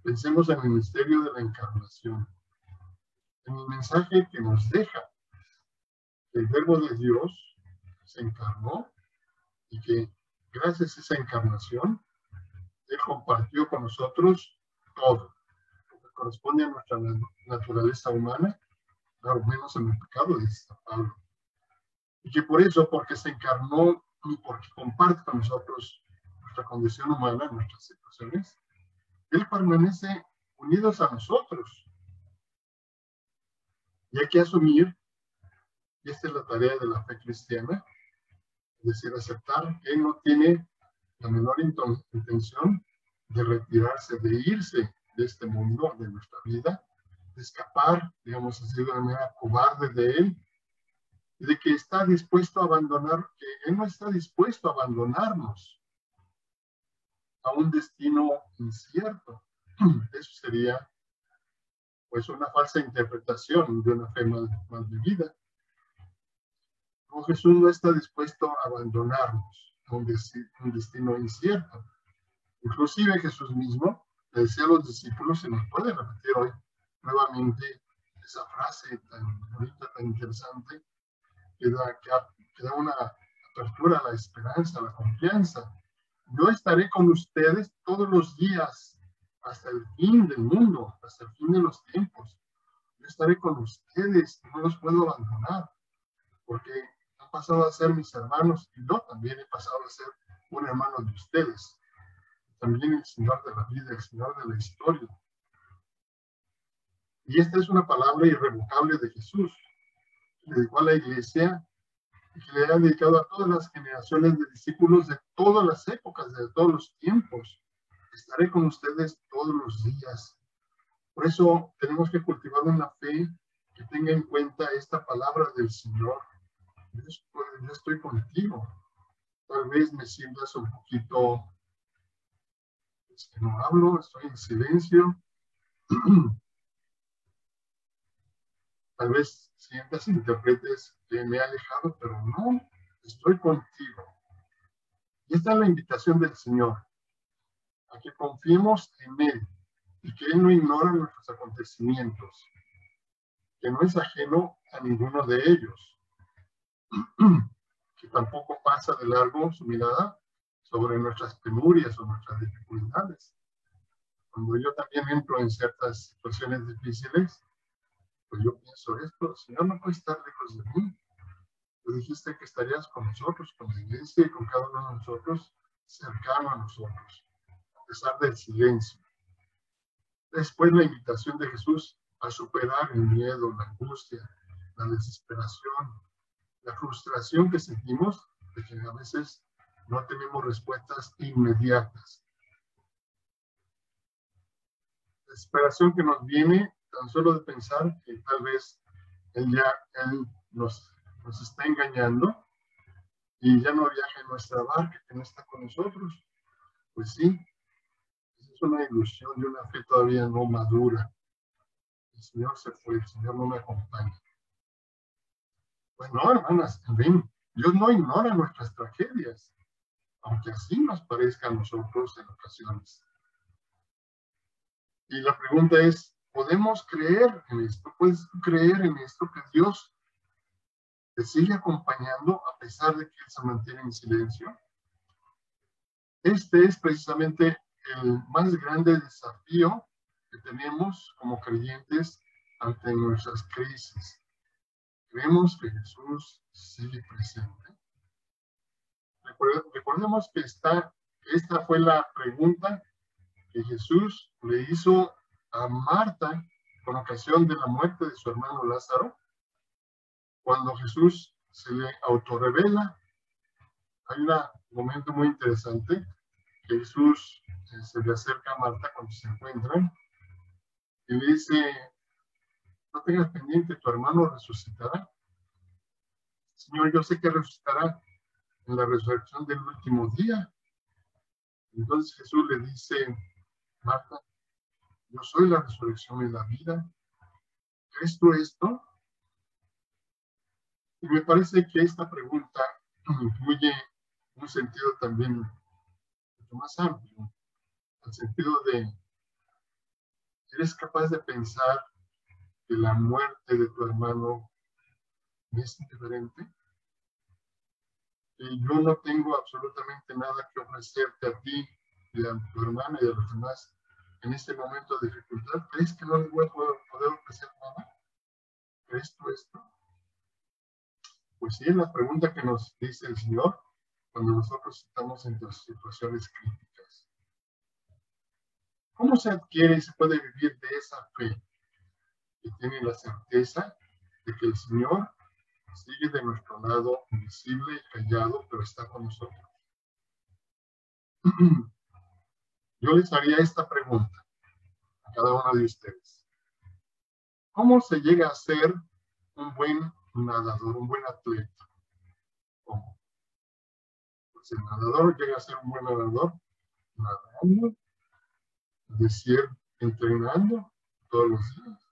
Pensemos en el misterio de la encarnación, en el mensaje que nos deja. El Verbo de Dios se encarnó y que gracias a esa encarnación, Él compartió con nosotros todo lo que corresponde a nuestra naturaleza humana, claro, menos en el pecado, dice San Pablo. Y que por eso, porque se encarnó y porque comparte con nosotros nuestra condición humana, nuestras situaciones, Él permanece unidos a nosotros. Y hay que asumir, y esta es la tarea de la fe cristiana, es decir, aceptar que Él no tiene la menor intención de retirarse, de irse de este mundo, de nuestra vida, de escapar, digamos así, de una manera cobarde de Él, y de que está dispuesto a abandonar, que Él no está dispuesto a abandonarnos a un destino incierto. Eso sería, pues, una falsa interpretación de una fe mal vivida. No, Jesús no está dispuesto a abandonarnos a un destino incierto. Inclusive Jesús mismo le decía a los discípulos, se nos puede repetir hoy nuevamente esa frase tan bonita, tan interesante, que da una apertura a la esperanza, a la confianza. Yo estaré con ustedes todos los días hasta el fin del mundo, hasta el fin de los tiempos. Yo estaré con ustedes, no los puedo abandonar, porque han pasado a ser mis hermanos y yo también he pasado a ser un hermano de ustedes. También el Señor de la vida, el Señor de la historia. Y esta es una palabra irrevocable de Jesús, que le dedicó a la iglesia y que le ha dedicado a todas las generaciones de discípulos de todas las épocas, de todos los tiempos. Estaré con ustedes todos los días. Por eso tenemos que cultivar una fe que tenga en cuenta esta palabra del Señor. Yo estoy contigo. Tal vez me sientas un poquito, que no hablo, estoy en silencio. Tal vez sientas e interpretes que me he alejado, pero no, estoy contigo. Y esta es la invitación del Señor, a que confiemos en Él y que Él no ignora nuestros acontecimientos, que no es ajeno a ninguno de ellos, que tampoco pasa de largo su mirada sobre nuestras penurias o nuestras dificultades. Cuando yo también entro en ciertas situaciones difíciles, pues yo pienso esto, Señor, no puede estar lejos de mí. Tú dijiste que estarías con nosotros, con la iglesia y con cada uno de nosotros, cercano a nosotros, a pesar del silencio. Después la invitación de Jesús a superar el miedo, la angustia, la desesperación, la frustración que sentimos de que a veces no tenemos respuestas inmediatas. La desesperación que nos viene tan solo de pensar que tal vez Él nos está engañando y ya no viaja en nuestra barca, que no está con nosotros. Pues sí, es una ilusión de una fe todavía no madura. El Señor se fue, el Señor no me acompaña. Pues no, hermanas, también Dios no ignora nuestras tragedias, aunque así nos parezca a nosotros en ocasiones. Y la pregunta es, ¿podemos creer en esto? ¿Puedes creer en esto que Dios te sigue acompañando a pesar de que Él se mantiene en silencio? Este es precisamente el más grande desafío que tenemos como creyentes ante nuestras crisis. Creemos que Jesús sigue presente. Recordemos que esta fue la pregunta que Jesús le hizo a Marta con ocasión de la muerte de su hermano Lázaro. Cuando Jesús se le autorrevela, hay un momento muy interesante que Jesús se le acerca a Marta cuando se encuentran y le dice, no tengas pendiente, tu hermano resucitará. Señor, yo sé que resucitará en la resurrección del último día. Entonces Jesús le dice, Marta, yo soy la resurrección y la vida. ¿Crees tú esto? Y me parece que esta pregunta incluye un sentido también mucho más amplio. al sentido de, ¿eres capaz de pensar que la muerte de tu hermano es indiferente? Y yo no tengo absolutamente nada que ofrecerte a ti y a tu hermana y a los demás en este momento de dificultad. ¿Crees que no les voy a poder ofrecer nada? ¿Crees tú esto? Pues sí, es la pregunta que nos dice el Señor cuando nosotros estamos en situaciones críticas. ¿Cómo se adquiere y se puede vivir de esa fe que tiene la certeza de que el Señor sigue de nuestro lado, invisible y callado, pero está con nosotros? Yo les haría esta pregunta a cada uno de ustedes. ¿Cómo se llega a ser un buen nadador, un buen atleta? ¿Cómo? Pues el nadador llega a ser un buen nadador nadando, es decir, entrenando todos los días.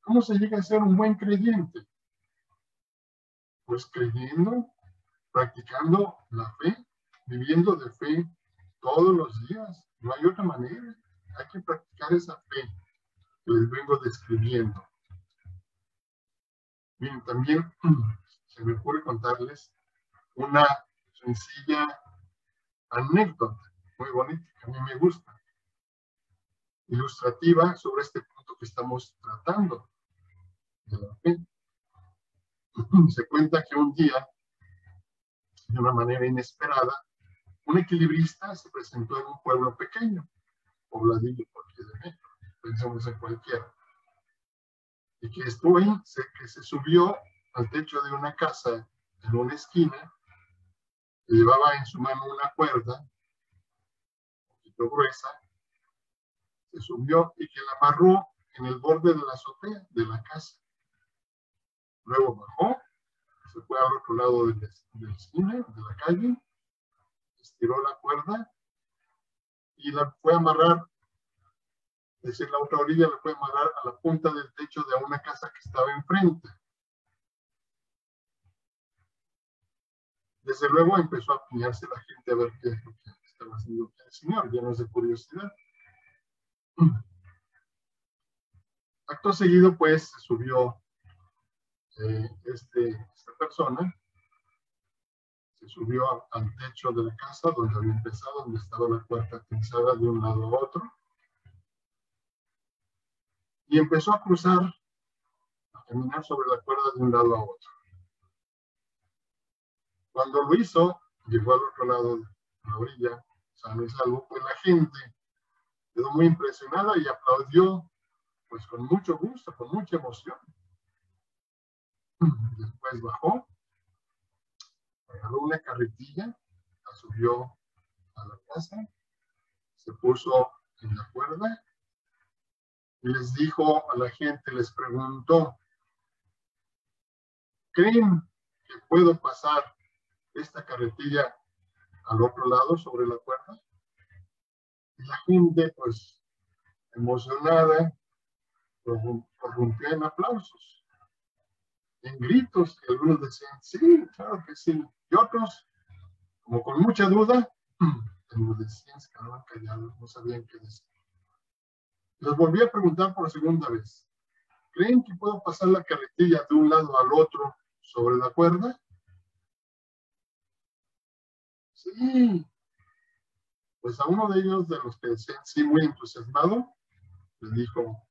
¿Cómo se llega a ser un buen creyente? Pues creyendo, practicando la fe, viviendo de fe todos los días. No hay otra manera. Hay que practicar esa fe que les vengo describiendo. Bien, también se me ocurre contarles una sencilla anécdota muy bonita que a mí me gusta, ilustrativa sobre este punto que estamos tratando de la fe. Se cuenta que un día, de una manera inesperada, un equilibrista se presentó en un pueblo pequeño, pobladillo por aquí de México, pensamos en cualquiera, y que estuvo ahí, que se subió al techo de una casa en una esquina, que llevaba en su mano una cuerda, un poquito gruesa, se subió y que la amarró en el borde de la azotea de la casa. Luego bajó, se fue al otro lado de la esquina, de la calle, estiró la cuerda y la fue a amarrar, es decir, la otra orilla la fue a amarrar a la punta del techo de una casa que estaba enfrente. Desde luego empezó a apiñarse la gente a ver qué es lo que estaba haciendo el Señor, llenos de curiosidad. Acto seguido, pues, se subió esta persona, se subió al techo de la casa donde había empezado, donde estaba la cuerda tensada de un lado a otro, y empezó a cruzar, a caminar sobre la cuerda de un lado a otro. Cuando lo hizo, llegó al otro lado de la orilla, sano y salvo, pues la gente quedó muy impresionada y aplaudió, pues con mucho gusto, con mucha emoción. Después bajó, agarró una carretilla, la subió a la casa, se puso en la cuerda y les dijo a la gente, les preguntó, ¿creen que puedo pasar esta carretilla al otro lado sobre la cuerda? Y la gente, pues, emocionada, prorrumpió en aplausos, en gritos, que algunos decían, sí, claro que sí, y otros, como con mucha duda, enmudecían, se quedaban callados, no sabían qué decir. Les volví a preguntar por segunda vez, ¿creen que puedo pasar la carretilla de un lado al otro sobre la cuerda? Sí. Pues a uno de ellos, de los que decían sí, muy entusiasmado, le dijo,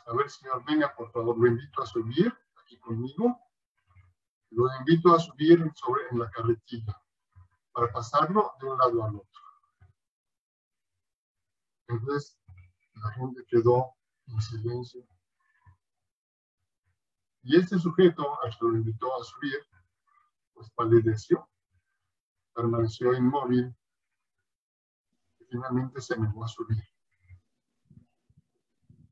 a ver, señor, venga, por favor, lo invito a subir aquí conmigo, lo invito a subir en la carretilla para pasarlo de un lado al otro. Entonces, la gente quedó en silencio. Y este sujeto, al que lo invitó a subir, pues palideció, permaneció inmóvil y finalmente se negó a subir.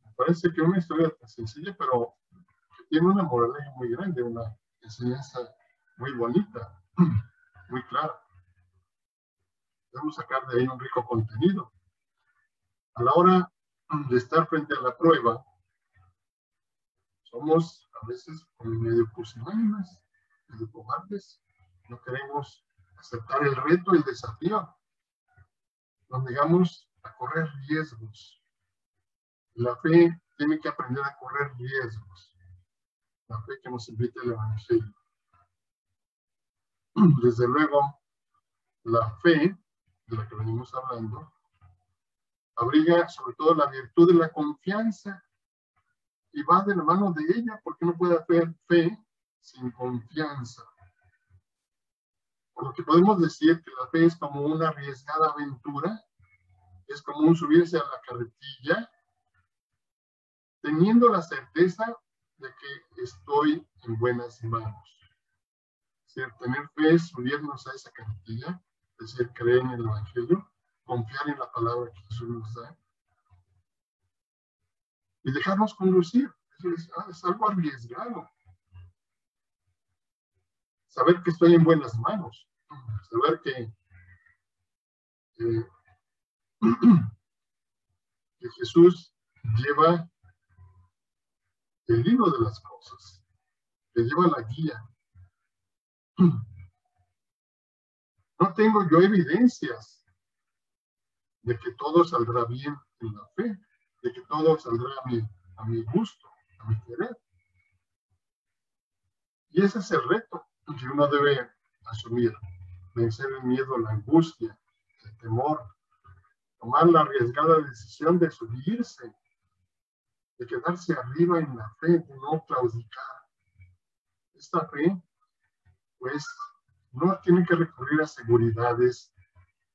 Me parece que una historia tan sencilla, pero que tiene una moraleja muy grande, una enseñanza muy bonita, muy clara. Debemos sacar de ahí un rico contenido. A la hora de estar frente a la prueba, somos a veces medio pusilánimes, medio cobardes. No queremos aceptar el reto, el desafío. nos negamos a correr riesgos. La fe tiene que aprender a correr riesgos. La fe que nos invita el Evangelio. Desde luego, la fe, de la que venimos hablando, abriga sobre todo la virtud de la confianza y va de la mano de ella, porque no puede haber fe sin confianza. Por lo que podemos decir que la fe es como una arriesgada aventura, es como un subirse a la carretilla, teniendo la certeza de que estoy en buenas manos. Es decir, tener fe es subirnos a esa carretilla, es decir, creer en el Evangelio, confiar en la palabra que Jesús nos da y dejarnos conducir. Eso es algo arriesgado. Saber que estoy en buenas manos, saber que Jesús lleva el hilo de las cosas, que lleva la guía. No tengo yo evidencias de que todo saldrá bien en la fe, de que todo saldrá a mi gusto, a mi querer. Y ese es el reto que uno debe asumir, vencer el miedo, la angustia, el temor, tomar la arriesgada decisión de subirse, de quedarse arriba en la fe, de no claudicar. Esta fe, pues, no tiene que recurrir a seguridades,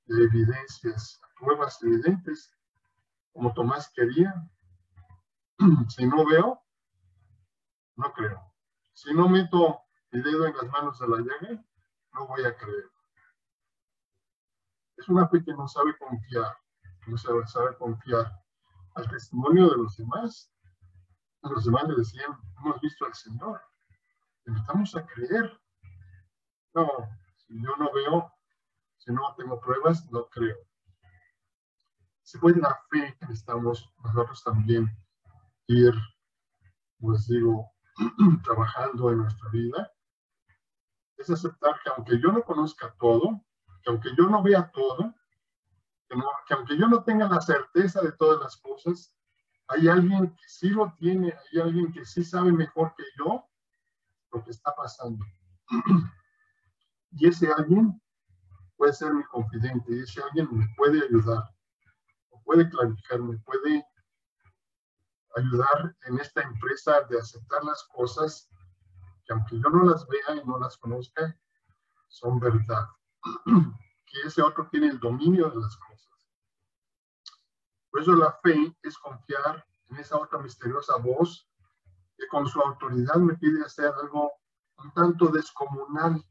de evidencias, a pruebas evidentes, como Tomás quería. Si no veo, no creo. Si no meto mi dedo en las manos de la llaga, no voy a creer. Es una fe que no sabe confiar, que no sabe confiar al testimonio de los demás. Los demás le decían, hemos visto al Señor, invitamos a creer. No, si yo no veo, si no tengo pruebas, no creo. Si fue la fe que necesitamos nosotros también ir, pues digo, trabajando en nuestra vida, es aceptar que aunque yo no conozca todo, que aunque yo no vea todo, que aunque yo no tenga la certeza de todas las cosas, hay alguien que sí lo tiene, hay alguien que sí sabe mejor que yo lo que está pasando. Y ese alguien puede ser mi confidente, y ese alguien me puede ayudar, o puede clarificar, me puede ayudar en esta empresa de aceptar las cosas que aunque yo no las vea y no las conozca, son verdad. Que ese otro tiene el dominio de las cosas. Por eso la fe es confiar en esa otra misteriosa voz que con su autoridad me pide hacer algo un tanto descomunal,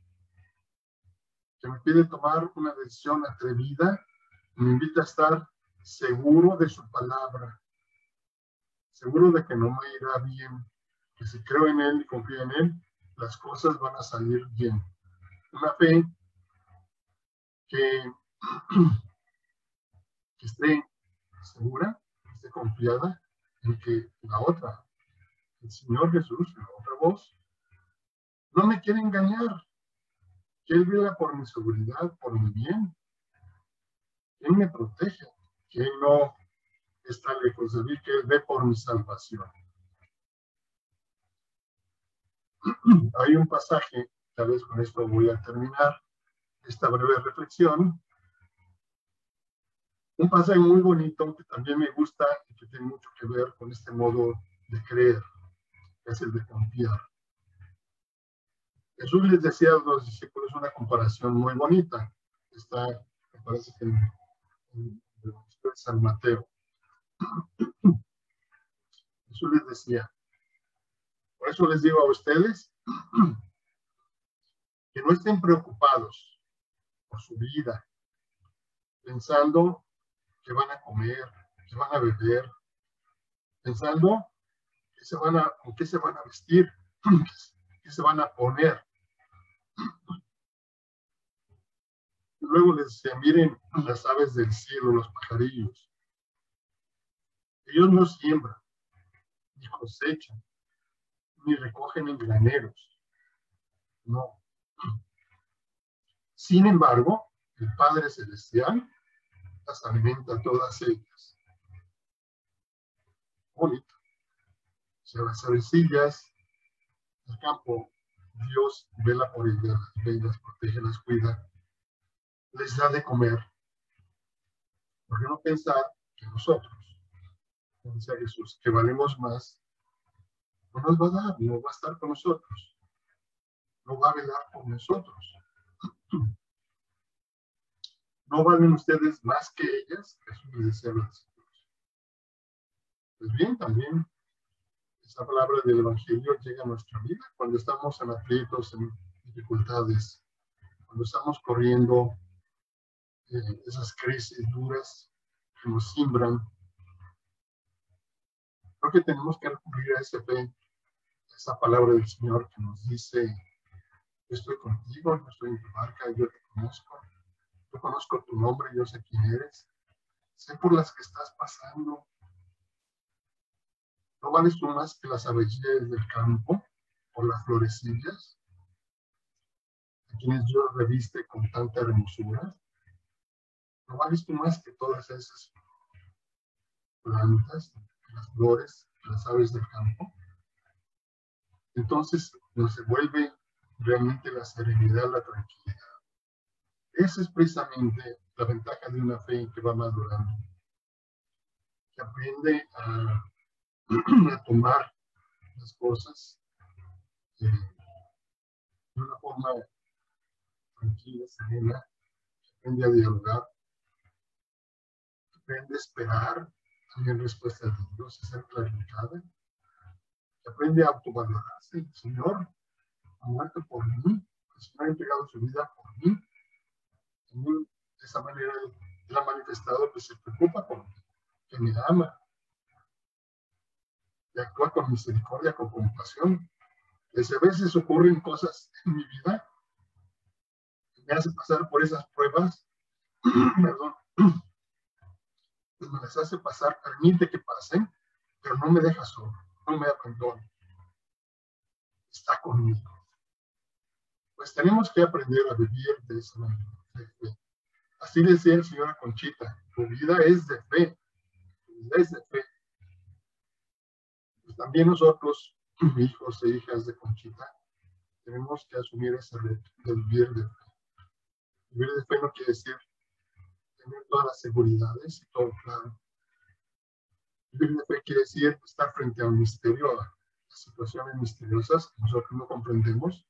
que me pide tomar una decisión atrevida, me invita a estar seguro de su palabra, seguro de que no me irá bien, que si creo en él y confío en él, las cosas van a salir bien. Una fe que esté segura, que esté confiada en que la otra, el Señor Jesús, la otra voz, no me quiere engañar, que Él vela por mi seguridad, por mi bien, que Él me protege, que Él no está lejos de mí, que Él ve por mi salvación. Hay un pasaje, tal vez con esto voy a terminar esta breve reflexión, un pasaje muy bonito que también me gusta y que tiene mucho que ver con este modo de creer, que es el de confiar. Jesús les decía a los discípulos una comparación muy bonita. Está, me parece que en el Evangelio de San Mateo. Jesús les decía, por eso les digo a ustedes que no estén preocupados por su vida, pensando que van a comer, que van a beber, pensando con qué se van a vestir, qué se van a poner. Y luego les decía, miren las aves del cielo, los pajarillos. Ellos no siembran, ni cosechan, ni recogen en graneros. No. Sin embargo, el Padre Celestial las alimenta todas ellas. Bonito. Se las avecillas del campo, Dios vela por ellas, las protege, las cuida, les da de comer. ¿Por qué no pensar que nosotros, como decía Jesús, que valemos más, no nos va a dar, no va a estar con nosotros, no va a velar por nosotros? ¿No valen ustedes más que ellas? Jesús les decía a los discípulos. Pues bien, también esta palabra del Evangelio llega a nuestra vida cuando estamos en aprietos, en dificultades, cuando estamos corriendo esas crisis duras que nos simbran. Creo que tenemos que recurrir a esa fe, a esa palabra del Señor que nos dice: yo estoy contigo, yo estoy en tu barca, yo te conozco, yo conozco tu nombre, yo sé quién eres, sé por las que estás pasando. ¿No vales tú más que las abejías del campo o las florecillas, a quienes Dios reviste con tanta hermosura? ¿No vales tú más que todas esas plantas, las flores, las aves del campo? Entonces nos devuelve realmente la serenidad, la tranquilidad. Esa es precisamente la ventaja de una fe que va madurando, que aprende a tomar las cosas de una forma tranquila, serena, que aprende a dialogar, que aprende a esperar también respuesta de Dios, a ser clarificada, que aprende a autovalorarse. El Señor ha muerto por mí, el Señor ha entregado su vida por mí. También de esa manera Él ha manifestado que se preocupa por mí, que me ama, que actúa con misericordia, con compasión. A veces ocurren cosas en mi vida que me hacen pasar por esas pruebas, perdón, pues me las hace pasar, permite que pasen, pero no me deja solo, no me abandona, está conmigo. Pues tenemos que aprender a vivir de esa manera, de fe. Así decía el Señor a Conchita: tu vida es de fe, tu vida es de fe. Pues también nosotros, hijos e hijas de Conchita, tenemos que asumir ese reto de vivir de fe. Vivir de fe no quiere decir tener todas las seguridades y todo claro. Vivir de fe quiere decir estar frente a un misterio, a situaciones misteriosas que nosotros no comprendemos,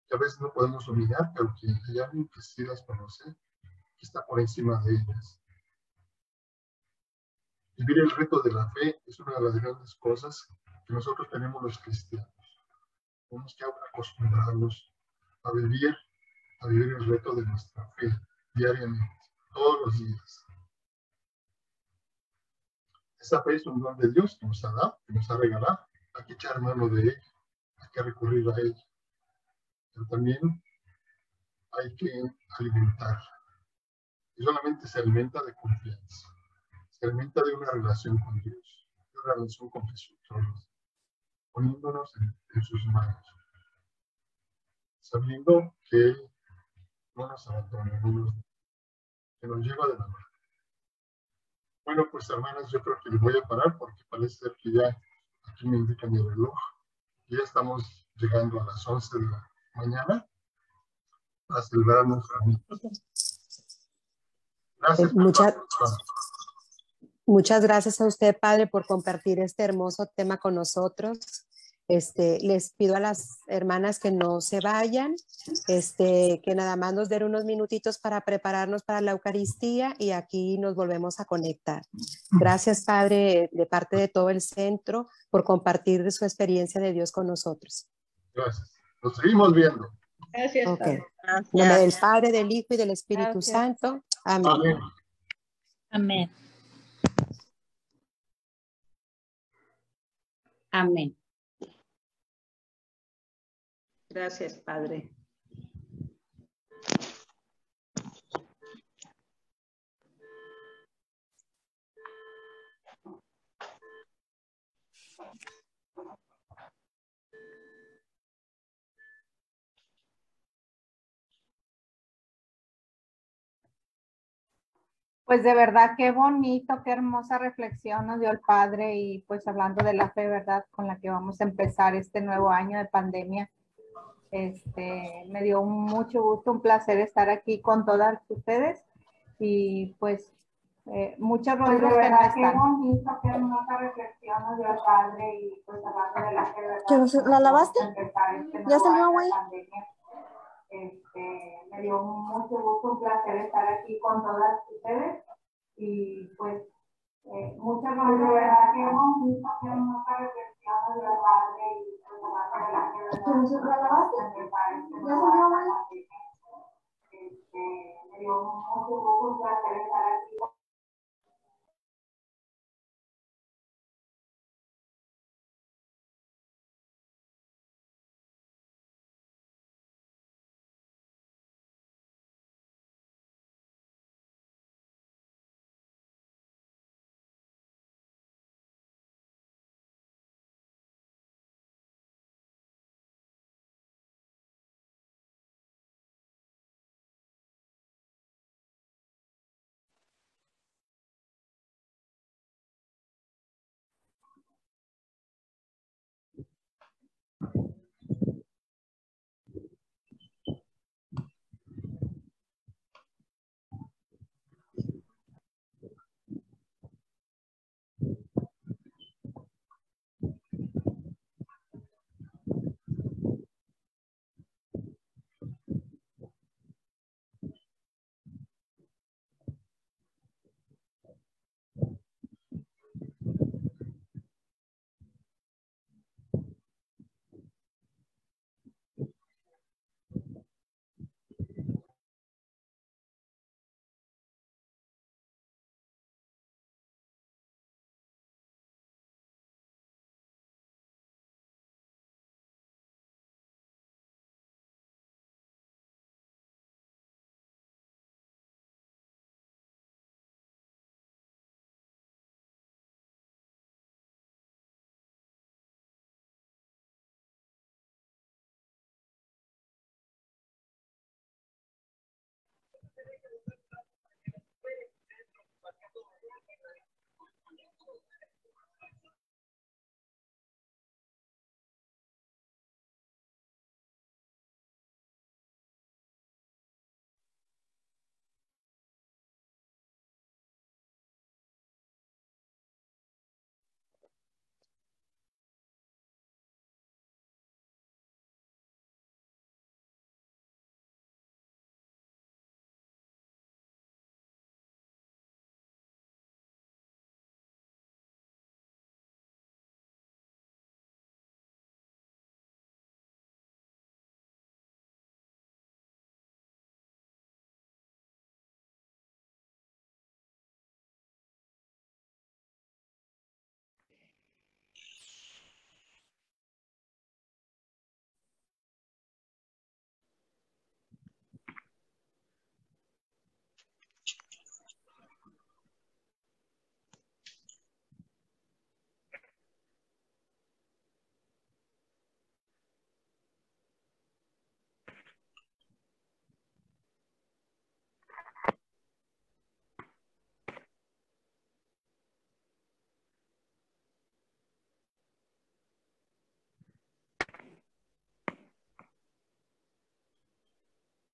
que a veces no podemos dominar, pero que hay alguien que sí las conoce, que está por encima de ellas. Vivir el reto de la fe es una de las grandes cosas que nosotros tenemos los cristianos. Tenemos que acostumbrarnos a vivir el reto de nuestra fe diariamente, todos los días. Esa fe es un don de Dios que nos ha dado, que nos ha regalado. Hay que echar mano de ella, hay que recurrir a ella. Pero también hay que alimentarla. Y solamente se alimenta de confianza. Se alimenta de una relación con Dios, de una relación con Jesús, poniéndonos en sus manos, sabiendo que Él no nos abandona, que nos lleva de la mano. Bueno, pues hermanas, yo creo que les voy a parar porque parece ser que ya aquí me indica mi reloj. Ya estamos llegando a las 11 de la mañana para celebrar nuestra vida. Gracias. Muchas gracias a usted, Padre, por compartir este hermoso tema con nosotros. Les pido a las hermanas que no se vayan, que nada más nos den unos minutitos para prepararnos para la Eucaristía y aquí nos volvemos a conectar. Gracias, Padre, de parte de todo el centro, por compartir de su experiencia de Dios con nosotros. Gracias. Nos seguimos viendo. Gracias, Okay. Padre. En nombre del Padre, del Hijo y del Espíritu Gracias. Santo. Amén. Amén. Amén. Amén. Gracias, Padre. Pues de verdad, qué bonito, qué hermosa reflexión nos dio el Padre y pues hablando de la fe, ¿verdad? Con la que vamos a empezar este nuevo año de pandemia. Me dio mucho gusto, un placer estar aquí con todas ustedes y pues muchos Pues de rostros que no verdad, qué están. bonito, qué hermosa reflexión nos dio el Padre y pues hablando de la fe, ¿verdad? ¿La lavaste? Empezar este ¿Ya nuevo salió año agua de ahí? pandemia. Me dio mucho gusto, un placer estar aquí con todas ustedes y pues muchas gracias. De verdad, qué bonito, qué hermosa reflexión nos dio el Padre y pues hablando de la fe, ¿verdad? ¿La lavaste? Empezar este ¿Ya nuevo salió año agua de ahí? pandemia. Me dio mucho gusto, un placer estar aquí.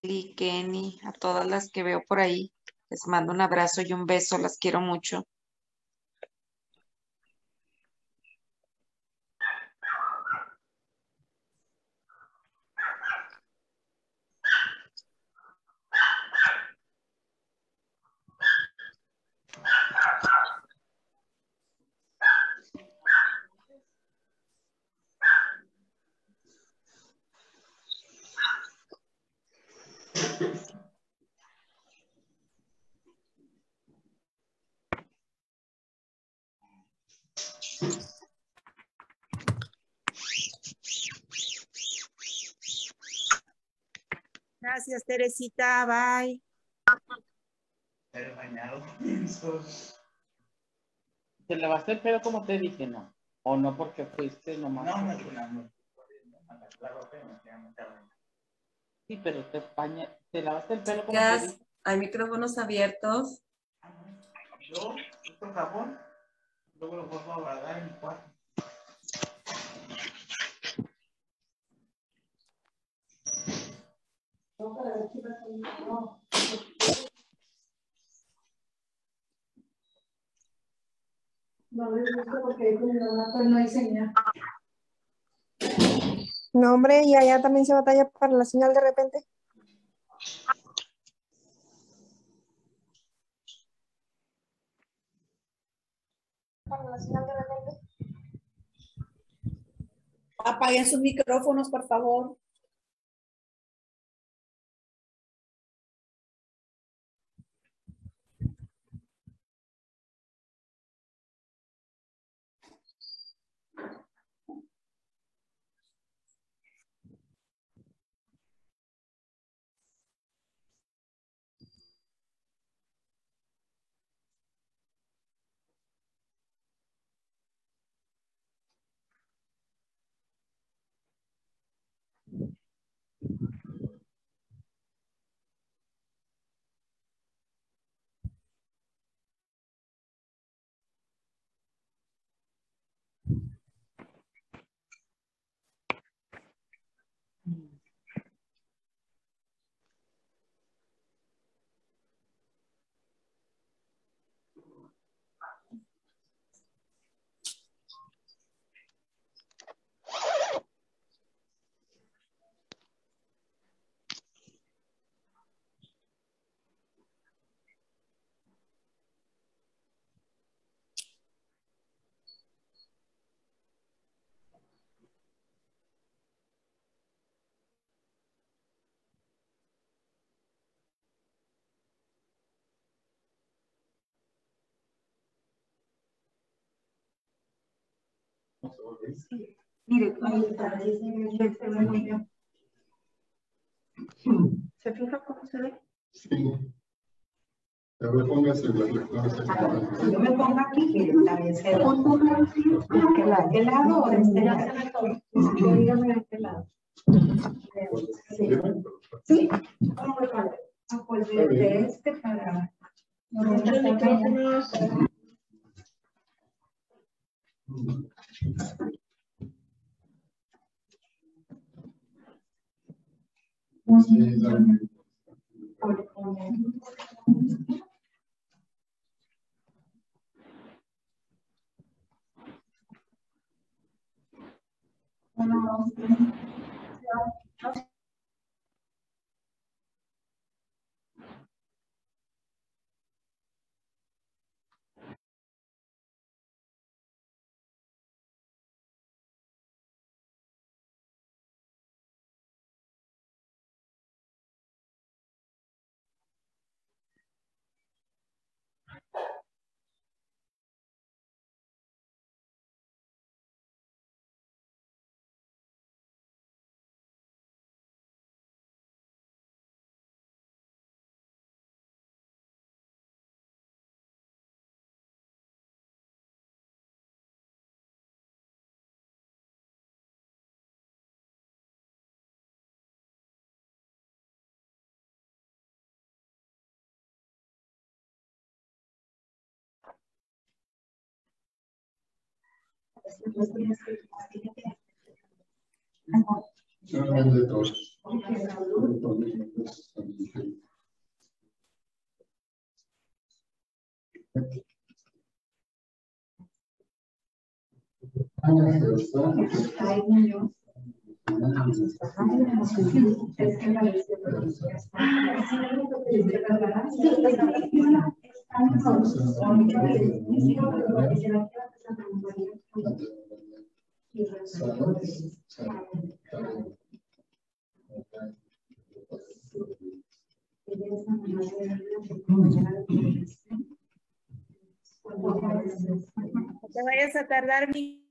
Y Kenny, a todas las que veo por ahí, les mando un abrazo y un beso, las quiero mucho. Gracias, Teresita. Bye. Pero bañado. ¿Te lavaste el pelo como te dije, no? ¿O no porque fuiste nomás? No, no, no. Sí, pero te lavaste el pelo como te Chicas, dije. hay micrófonos abiertos. Yo, esto jabón, luego lo vuelvo a guardar en mi cuarto. No les gusta porque con mi mamá pues no hay señal. No, hombre, y allá también se batalla para la señal de repente. Para la señal de repente. Apaguen sus micrófonos, por favor. Sí. Mire, ahí está, ahí se ve muy bien. ¿Se fija cómo se ve? Sí. A ver, póngase las lecturas. Si yo me pongo aquí, mire, también se ve. ¿De qué lado o de este lado? Dígame de qué lado. Sí. ¿Cómo lo vale? Ah, pues de este para... Muchos micrófonos. De todos. No te vayas a tardar, mi.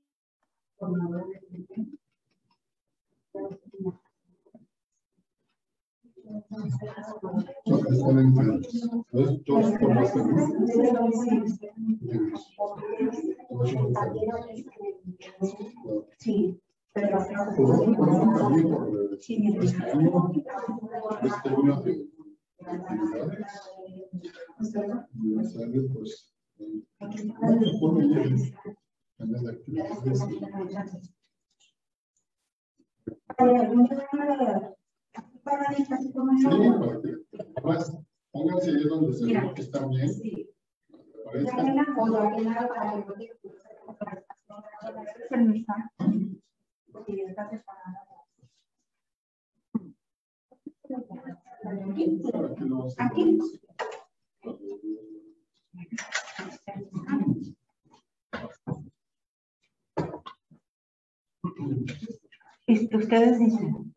Sí, pero pues Pónganse ahí donde se ve que están bien. Ustedes dicen.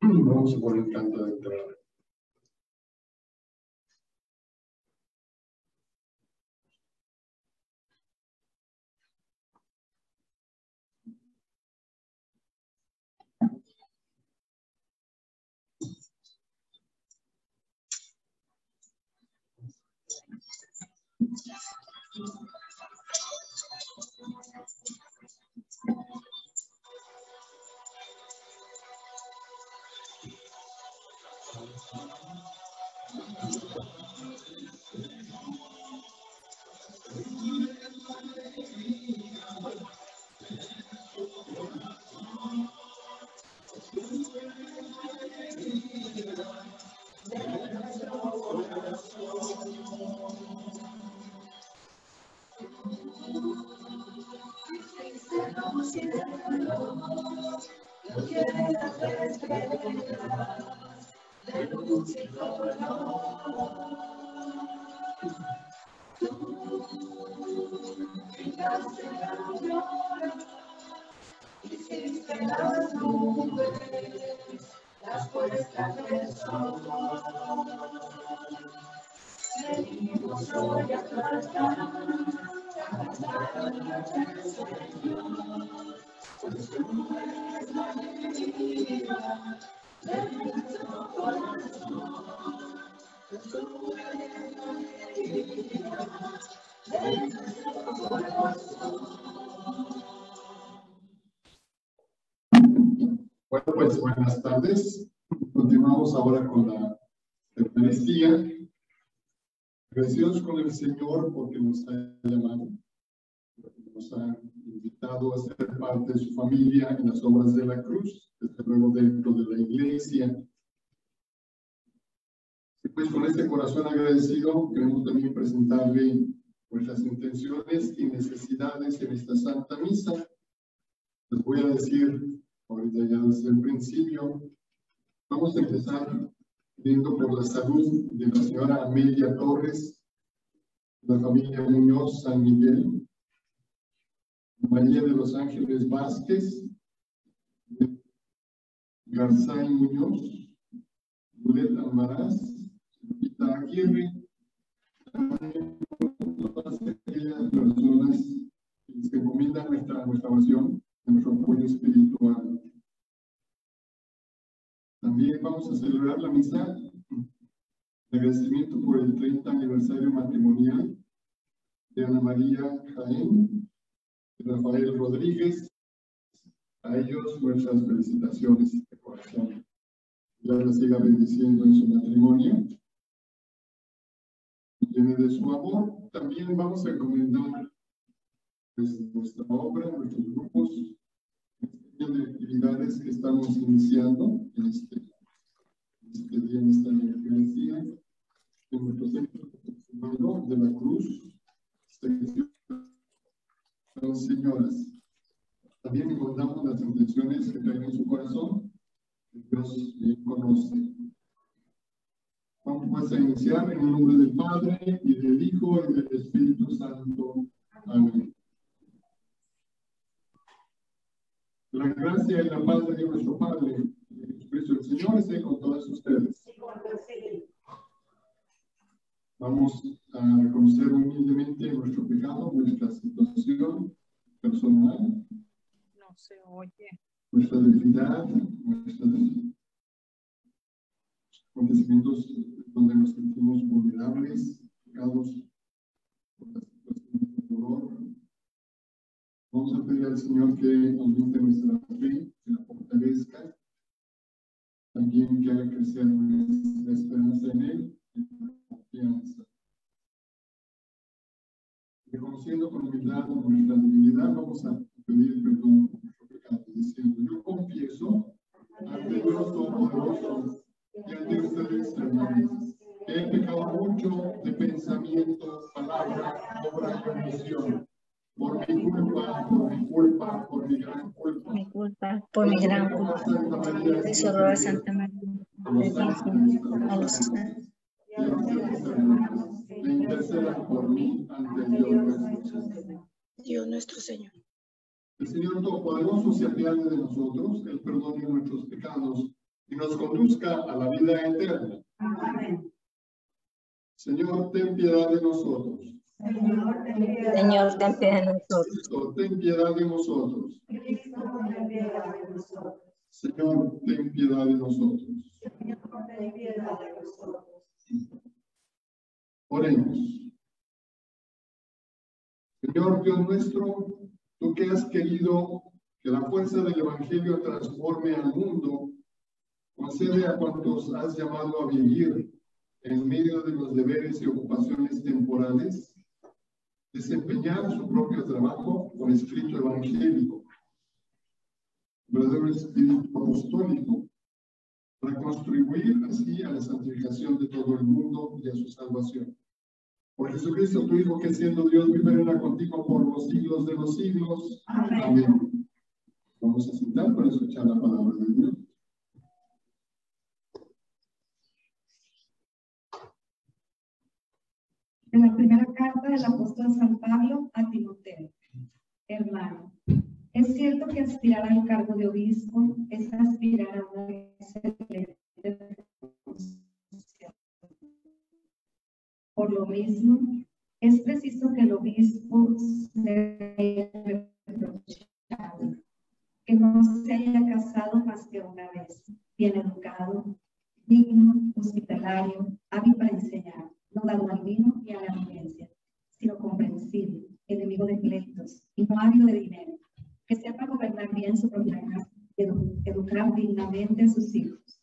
Vamos a poner canto de entrada. Bueno, pues buenas tardes. Continuamos ahora con la Eucaristía. Agradecidos con el Señor porque nos ha llamado, porque nos ha invitado a ser parte de su familia en las obras de la cruz, desde luego dentro de la iglesia. Y pues con este corazón agradecido queremos también presentarle nuestras intenciones y necesidades en esta Santa Misa. Les voy a decir ahorita ya desde el principio. Vamos a empezar viendo por la salud de la señora Amelia Torres, la familia Muñoz San Miguel, María de los Ángeles Vázquez, Garzay Muñoz, Julieta Almaraz, Lupita Aguirre, todas aquellas personas que se encomiendan nuestra oración, nuestro apoyo espiritual. También vamos a celebrar la misa de agradecimiento por el 30 aniversario matrimonial de Ana María Jaén y Rafael Rodríguez. A ellos nuestras felicitaciones de corazón. Dios les siga bendiciendo en su matrimonio. Llene de su amor. También vamos a encomendar pues, nuestra obra, nuestros grupos, de actividades que estamos iniciando en este día, en esta Eucaristía, en nuestro centro de la Cruz, sección Señoras. También encomendamos las intenciones que traen en su corazón, que Dios bien conoce. Vamos pues a iniciar en el nombre del Padre, y del Hijo, y del Espíritu Santo. Amén. La gracia y la paz de nuestro Padre, Jesucristo el Señor, esté con todos ustedes. Vamos a reconocer humildemente nuestro pecado, nuestra situación personal, No se oye. nuestra debilidad, nuestros acontecimientos donde nos sentimos vulnerables, pecados por las situaciones de dolor. Vamos a pedir al Señor que aumente nuestra fe, que la fortalezca, también que haga crecer nuestra esperanza en Él, confianza. Reconociendo con humildad nuestra debilidad, vamos a pedir perdón por nuestro pecado, diciendo: yo confieso ante Dios Todopoderoso y ante ustedes, hermanos, que he pecado mucho de pensamiento, palabra, obra y omisión. Por mi culpa, por mi gran culpa. Mi culpa, por mi gran culpa. Desorden a Santa María, a los santos. Y a ustedes, hermanos, que intercedan por mí ante Dios nuestro Señor. El Señor Todopoderoso se apiade de nosotros, Él perdone nuestros pecados y nos conduzca a la vida eterna. Amén. Señor, ten piedad de nosotros. Señor, ten piedad de nosotros. Cristo, ten piedad de nosotros. Cristo, ten piedad de nosotros. Señor, ten piedad de nosotros. Señor, ten piedad de nosotros. Oremos. Señor Dios nuestro, tú que has querido que la fuerza del Evangelio transforme al mundo, concede a cuantos has llamado a vivir en medio de los deberes y ocupaciones temporales, desempeñar su propio trabajo con espíritu evangélico, verdadero espíritu apostólico, para contribuir así a la santificación de todo el mundo y a su salvación. Por Jesucristo, tu Hijo, que siendo Dios vive y reina contigo por los siglos de los siglos. Amén. Amén. Vamos a sentar para escuchar la palabra de Dios. En la primera carta del apóstol San Pablo a Timoteo. Hermano, es cierto que aspirar al cargo de obispo es aspirar a una excelente función. Por lo mismo, es preciso que el obispo sea irreprochable, que no se haya casado más que una vez, bien educado, digno, hospitalario, hábil para enseñar, no dado al vino ni a la violencia, sino comprensible, enemigo de pleitos y no ávido de dinero, que sepa gobernar bien su propia casa, educar dignamente a sus hijos.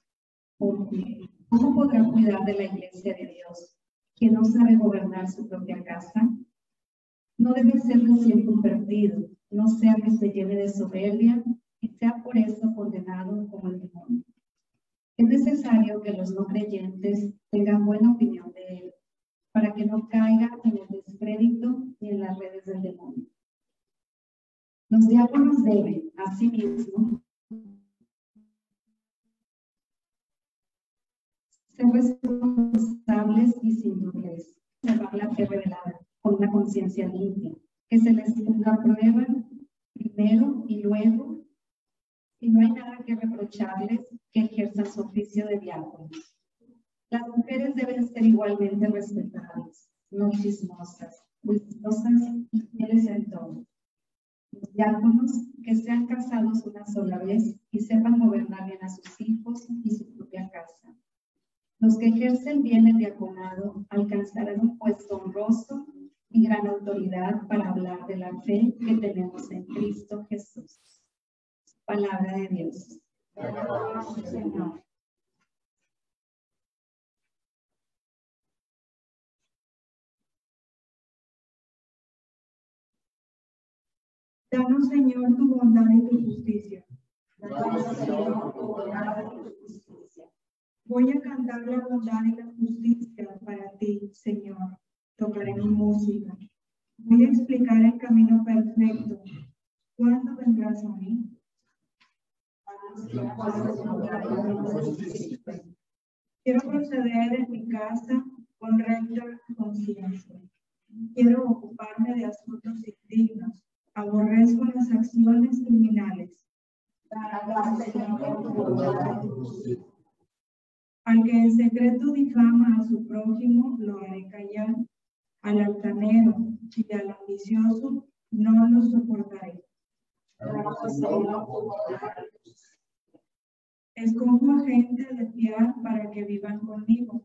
Porque, ¿cómo podrá cuidar de la iglesia de Dios quien no sabe gobernar su propia casa? No debe ser recién convertido, no sea que se llene de soberbia y sea por eso condenado como el demonio. Es necesario que los no creyentes tengan buena opinión de él, para que no caiga en el descrédito ni en las redes del demonio. Los diáconos deben, asimismo, ser responsables y sin doblez, observar la fe revelada con una conciencia limpia, que se les ponga a prueba primero y luego, si no hay nada que reprocharles, que ejerzan su oficio de diáconos. Las mujeres deben ser igualmente respetables, no chismosas, juiciosas y fieles en todo. Los diáconos que sean casados una sola vez y sepan gobernar bien a sus hijos y su propia casa. Los que ejercen bien el diaconado alcanzarán un puesto honroso y gran autoridad para hablar de la fe que tenemos en Cristo Jesús. Palabra de Dios. Señor. Danos, Señor, tu bondad y tu justicia. Danos, Señor, tu bondad y tu justicia. Voy a cantar la bondad y la justicia para ti, Señor. Tocaré mi música. Voy a explicar el camino perfecto. ¿Cuándo vendrás a mí? Quiero proceder en mi casa con recta conciencia. Quiero ocuparme de asuntos indignos. Aborrezco las acciones criminales. Al que en secreto difama a su prójimo, lo haré callar. Al altanero y al ambicioso no lo soportaré. Escojo a gente de fiar para que vivan conmigo.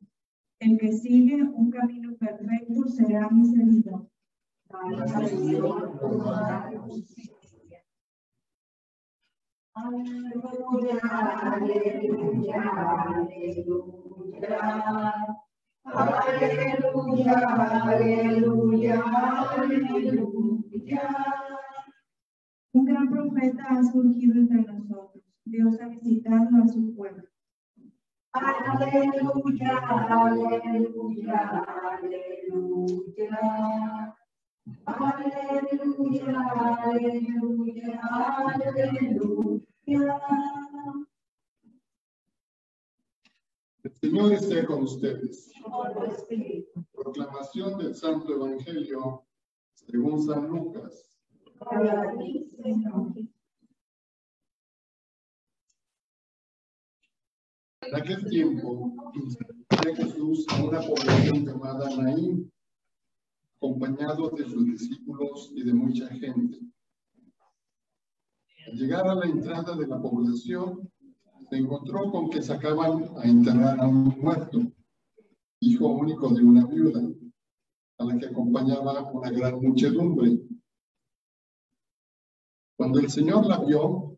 El que sigue un camino perfecto será mi seguidor. Aleluya, aleluya, aleluya. Aleluya, aleluya, aleluya. Un gran profeta ha surgido entre nosotros. Dios ha visitado a su pueblo. Aleluya, aleluya, aleluya. Aleluya, aleluya, aleluya. El Señor esté con ustedes. Proclamación del Santo Evangelio según San Lucas. En aquel tiempo, fue Jesús a una población llamada Naín, acompañado de sus discípulos y de mucha gente. Al llegar a la entrada de la población, se encontró con que sacaban a enterrar a un muerto, hijo único de una viuda, a la que acompañaba una gran muchedumbre. Cuando el Señor la vio,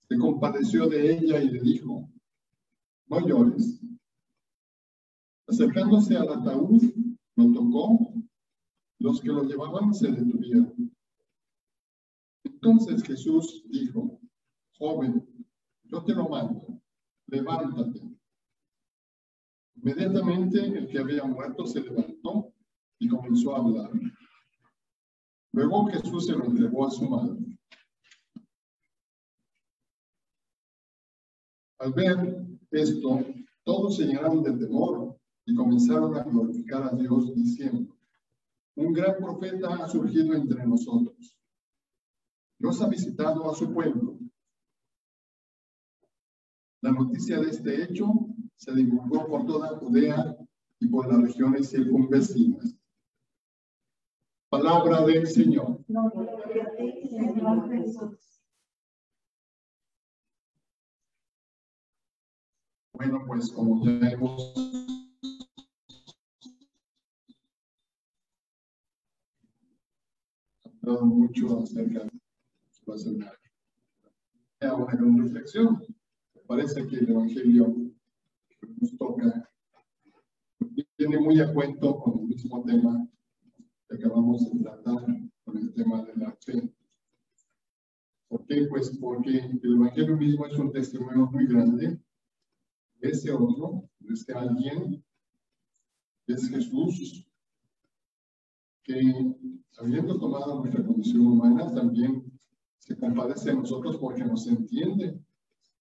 se compadeció de ella y le dijo: no llores. Acercándose al ataúd, lo tocó. Los que lo llevaban se detuvieron. Entonces Jesús dijo: joven, yo te lo mando, levántate. Inmediatamente el que había muerto se levantó y comenzó a hablar. Luego Jesús se lo entregó a su madre. Al ver esto, todos se llenaron de temor y comenzaron a glorificar a Dios diciendo: un gran profeta ha surgido entre nosotros. Dios ha visitado a su pueblo. La noticia de este hecho se divulgó por toda Judea y por las regiones circunvecinas. Palabra del Señor. Bueno, pues como ya hemos hablado mucho acerca de su escenario, una gran reflexión. Me parece que el Evangelio que nos toca viene muy a cuento con el mismo tema que acabamos de tratar, con el tema de la fe. ¿Por qué? Pues porque el Evangelio mismo es un testimonio muy grande de ese otro, de ese alguien, que es Jesús, que habiendo tomado nuestra condición humana, también se compadece de nosotros porque nos entiende,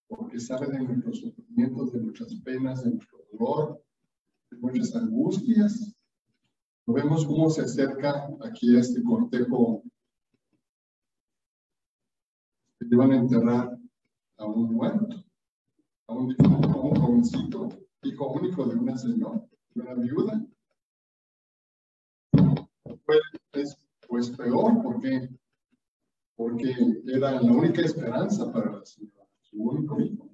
porque sabe de nuestros sufrimientos, de nuestras penas, de nuestro dolor, de nuestras angustias. Lo vemos cómo se acerca aquí a este cortejo que llevan a enterrar a un muerto, a un jovencito, hijo único de una señora, de una viuda. Pues peor, porque era la única esperanza para la señora, su único hijo.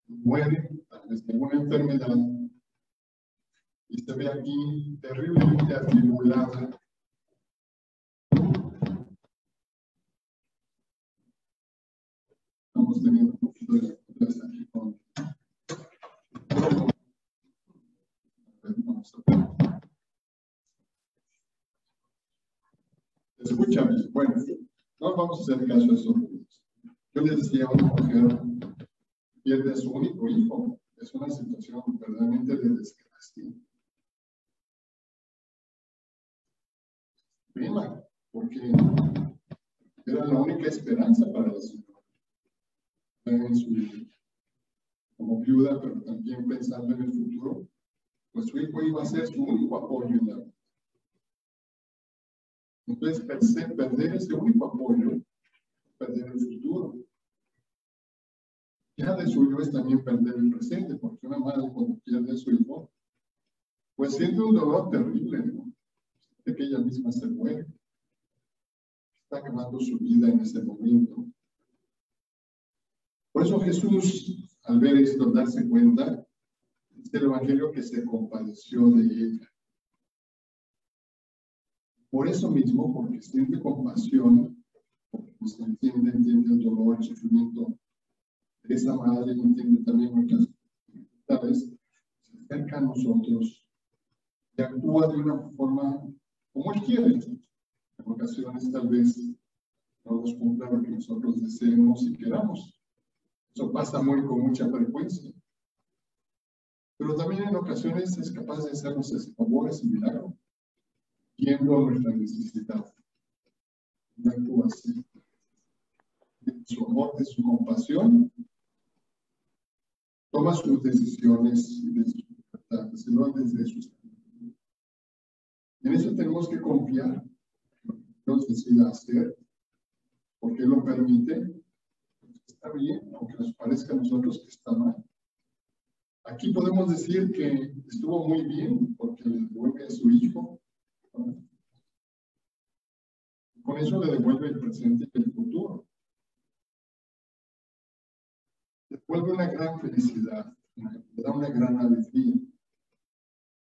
Muere desde una enfermedad y se ve aquí terriblemente atribulada. Estamos teniendo un poquito de dificultades aquí con... Vamos a ver. Escúchame, bueno, no vamos a hacer caso a eso. Yo les decía a una mujer, pierde a su único hijo. Es una situación verdaderamente de desgracia. Prima, porque era la única esperanza para la señora. En su vida. Como viuda, pero también pensando en el futuro, pues su hijo iba a ser su único apoyo en la vida. Entonces, perder ese único apoyo, perder el futuro. Ya de suyo es también perder el presente, porque una madre cuando pierde a su hijo, pues siente un dolor terrible, ¿no? De que ella misma se muere. Está acabando su vida en ese momento. Por eso Jesús, al ver esto, darse cuenta, es el Evangelio que se compadeció de ella. Por eso mismo, porque siente compasión, porque se entiende el dolor, el sufrimiento de esa madre, entiende también nuestras dificultades, se acerca a nosotros y actúa de una forma como Él quiere. En ocasiones tal vez no nos cumpla lo que nosotros deseemos y queramos. Eso pasa con mucha frecuencia. Pero también en ocasiones es capaz de hacernos ese favor, ese milagro, viendo nuestra necesidad. Y actúa así. De su amor, de su compasión, toma sus decisiones y de su libertad, sino desde su sabiduría. En eso tenemos que confiar. Dios decida hacer, porque Él lo permite. Está bien, aunque nos parezca a nosotros que está mal. Aquí podemos decir que estuvo muy bien, porque le devuelve a su hijo. Con eso le devuelve el presente y el futuro. Le devuelve una gran felicidad, le da una gran alegría.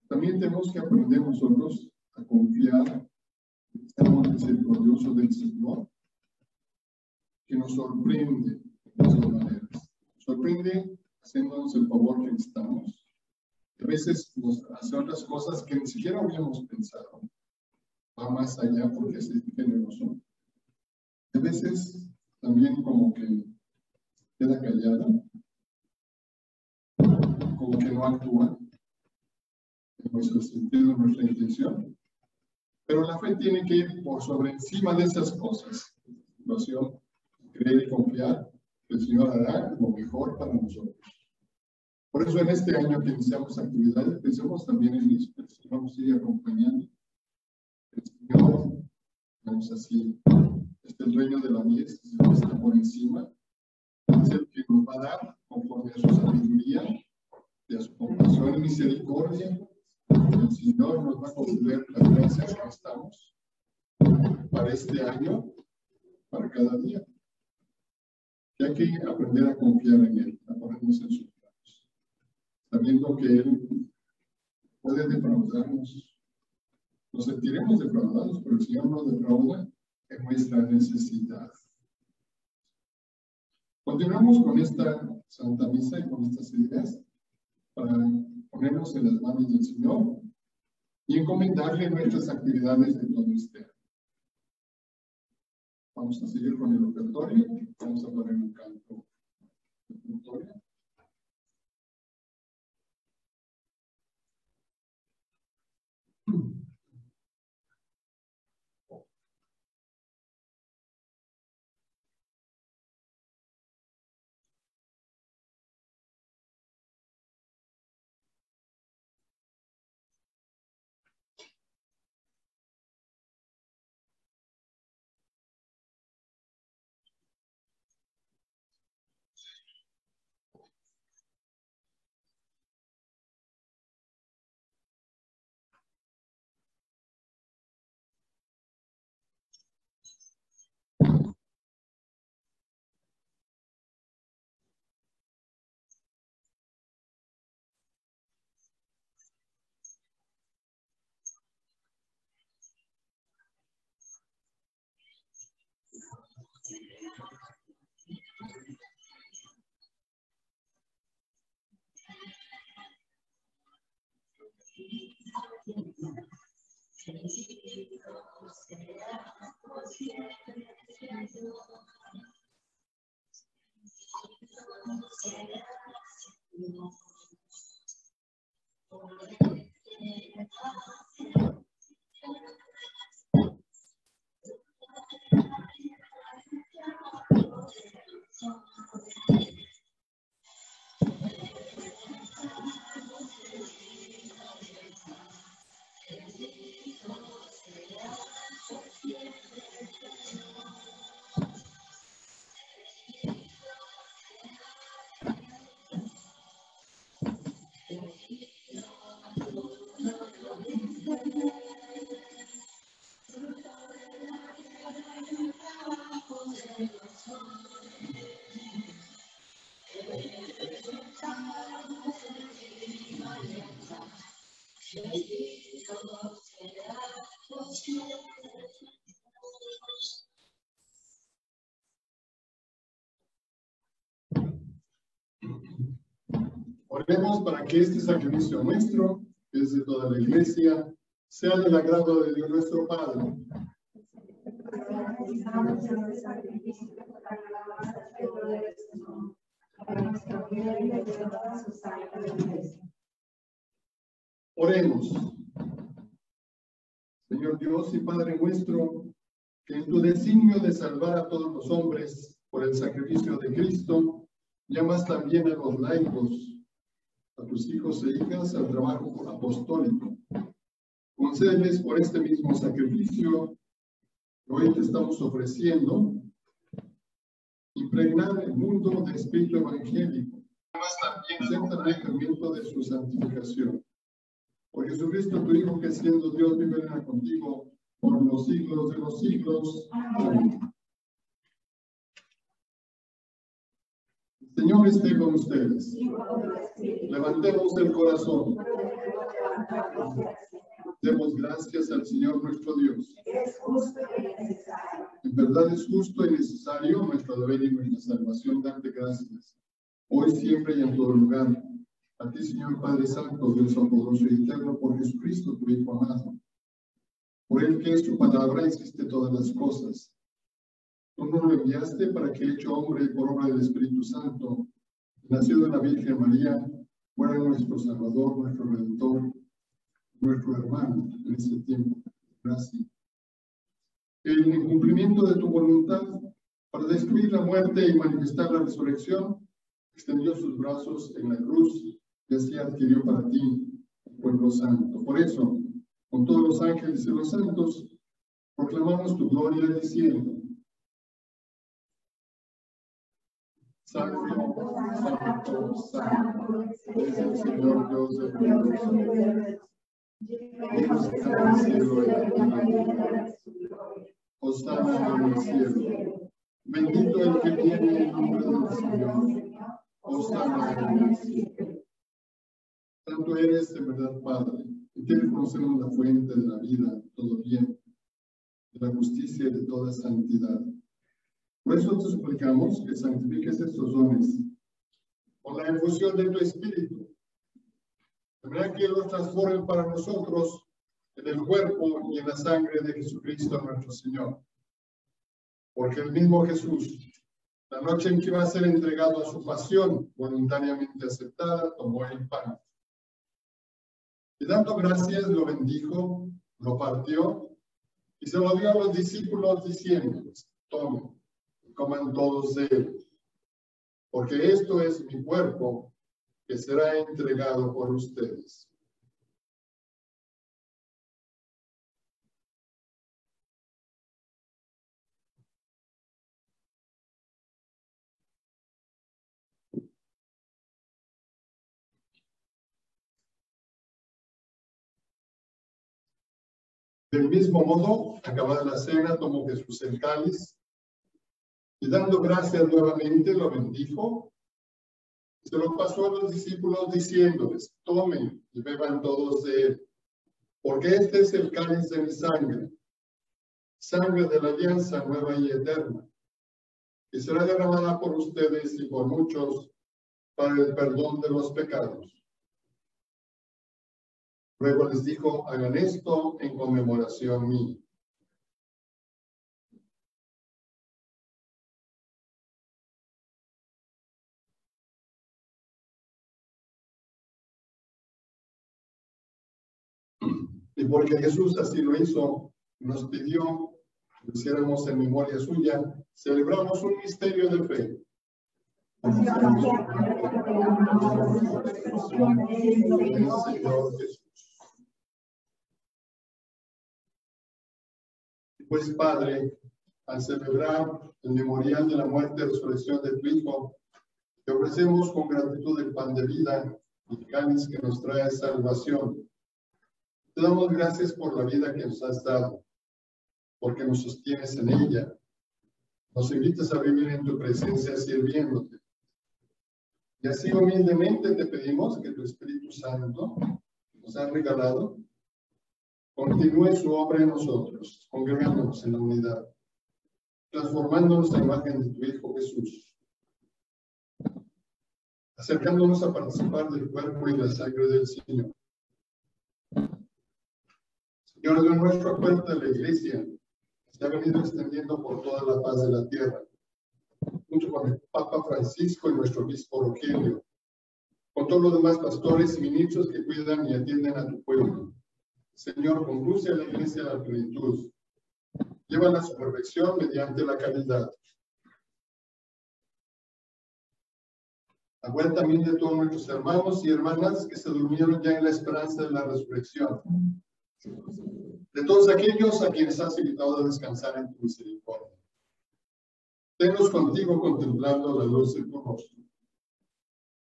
También tenemos que aprender nosotros a confiar en el amor misericordioso del Señor, que nos sorprende de muchas maneras. Nos sorprende haciéndonos el favor que necesitamos. A veces nos hace otras cosas que ni siquiera habíamos pensado. Va más allá porque es generoso. A veces también como que queda callada, como que no actúa en nuestro sentido, en nuestra intención. Pero la fe tiene que ir por sobre encima de esas cosas. Situación, creer y confiar que el Señor hará lo mejor para nosotros. Por eso en este año que iniciamos actividades, pensemos también en eso. El Señor nos sigue acompañando. El Señor, vamos así, el reino de la mies, el Señor está por encima. Es el que nos va a dar conforme a su sabiduría y a su compasión y misericordia. El Señor nos va a conceder las gracias que estamos para este año, para cada día. Y hay que aprender a confiar en Él, a ponernos en sus manos, sabiendo que Él puede defraudarnos. Nos sentiremos defraudados, pero el Señor nos defrauda en nuestra necesidad. Continuamos con esta Santa Misa y con estas ideas para ponernos en las manos del Señor y encomendarle nuestras actividades de todo este año. Vamos a seguir con el ofertorio. Vamos a poner un canto de ofertorio. Oremos para que este sacrificio nuestro, que es de toda la iglesia, sea del agrado de Dios nuestro Padre. Oremos. Señor Dios y Padre nuestro, que en tu designio de salvar a todos los hombres por el sacrificio de Cristo, llamas también a los laicos, a tus hijos e hijas, al trabajo apostólico. Concédeles por este mismo sacrificio que hoy te estamos ofreciendo, impregnar el mundo de espíritu evangélico, además también acepta el sacramento de su santificación. Por Jesucristo, tu Hijo, que siendo Dios vive contigo por los siglos de los siglos. Amén. El Señor esté con ustedes. Levantemos el corazón. Demos gracias al Señor nuestro Dios. En verdad es justo y necesario nuestro deber y nuestra salvación darte gracias, hoy, siempre y en todo lugar. A ti, Señor Padre Santo, Dios amoroso y eterno, por Jesucristo, tu Hijo amado. Por él que es tu palabra, hiciste todas las cosas. Tú nos lo enviaste para que, hecho hombre por obra del Espíritu Santo, nacido de la Virgen María, fuera nuestro Salvador, nuestro Redentor, nuestro hermano en este tiempo. Gracias. En cumplimiento de tu voluntad, para destruir la muerte y manifestar la resurrección, extendió sus brazos en la cruz y así adquirió para ti el pueblo santo. Por eso, con todos los ángeles y los santos, proclamamos tu gloria diciendo: Santo, Santo, Santo, es el Señor Dios de los universos. Dios está en el cielo y en la tierra. Hosana en el cielo. Bendito el que viene en nombre del Señor. Hosana en el cielo. Santo eres de verdad, Padre. En ti reconocemos la fuente de la vida, de todo bien, de la justicia y de toda santidad. Por eso te suplicamos que santifiques estos dones con la infusión de tu Espíritu, de manera que los transformen para nosotros en el cuerpo y en la sangre de Jesucristo nuestro Señor. Porque el mismo Jesús, la noche en que iba a ser entregado a su pasión voluntariamente aceptada, tomó el pan. Y dando gracias, lo bendijo, lo partió y se lo dio a los discípulos diciéndoles: tomen, coman todos de él, porque esto es mi cuerpo que será entregado por ustedes. Del mismo modo, acabada la cena, tomó Jesús el cáliz y dando gracias nuevamente lo bendijo. Se lo pasó a los discípulos diciéndoles: tomen y beban todos de él, porque este es el cáliz de mi sangre, sangre de la alianza nueva y eterna, que será derramada por ustedes y por muchos para el perdón de los pecados. Luego les dijo: hagan esto en conmemoración mía. Y porque Jesús así lo hizo, nos pidió que lo hiciéramos en memoria suya, celebramos un misterio de fe. Pues, Padre, al celebrar el memorial de la muerte y resurrección de tu Hijo, te ofrecemos con gratitud el pan de vida y el cáliz que nos trae salvación. Te damos gracias por la vida que nos has dado, porque nos sostienes en ella. Nos invitas a vivir en tu presencia sirviéndote. Y así humildemente te pedimos que tu Espíritu Santo nos ha regalado continúe su obra en nosotros, congregándonos en la unidad, transformándonos a imagen de tu Hijo Jesús. acercándonos a participar del cuerpo y la sangre del Señor. Señor, de nuestro acuerdo de la Iglesia se ha venido extendiendo por toda la paz de la tierra, junto con el Papa Francisco y nuestro obispo Rogelio, con todos los demás pastores y ministros que cuidan y atienden a tu pueblo. Señor, conduce a la Iglesia a la plenitud. Llévala a su perfección mediante la caridad. Acuérdate también de todos nuestros hermanos y hermanas que se durmieron ya en la esperanza de la resurrección. De todos aquellos a quienes has invitado a descansar en tu misericordia. Tenlos contigo contemplando la luz de tu rostro.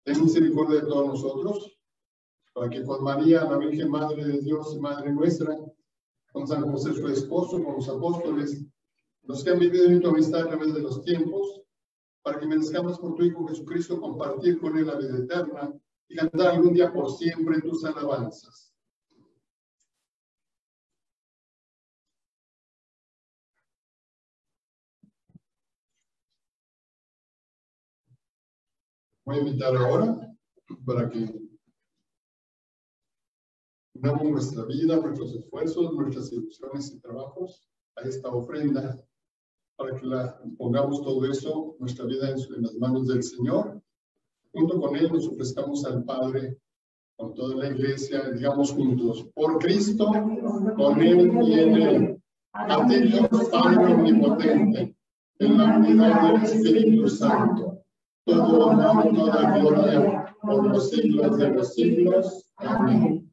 Ten misericordia de todos nosotros, para que con María, la Virgen Madre de Dios y Madre nuestra, con San José su esposo, con los apóstoles, los que han vivido en tu amistad a través de los tiempos, para que merezcamos por tu Hijo Jesucristo compartir con él la vida eterna y cantar algún día por siempre tus alabanzas. Voy a invitar ahora para que unamos nuestra vida, nuestros esfuerzos, nuestras ilusiones y trabajos a esta ofrenda, para que la pongamos todo eso, nuestra vida en las manos del Señor. Junto con Él nos ofrezcamos al Padre, con toda la Iglesia, digamos juntos, por Cristo, con Él y en Él. A ti Dios Padre Omnipotente, en la unidad del Espíritu Santo. Todo honor y toda gloria por los siglos de los siglos. Amén.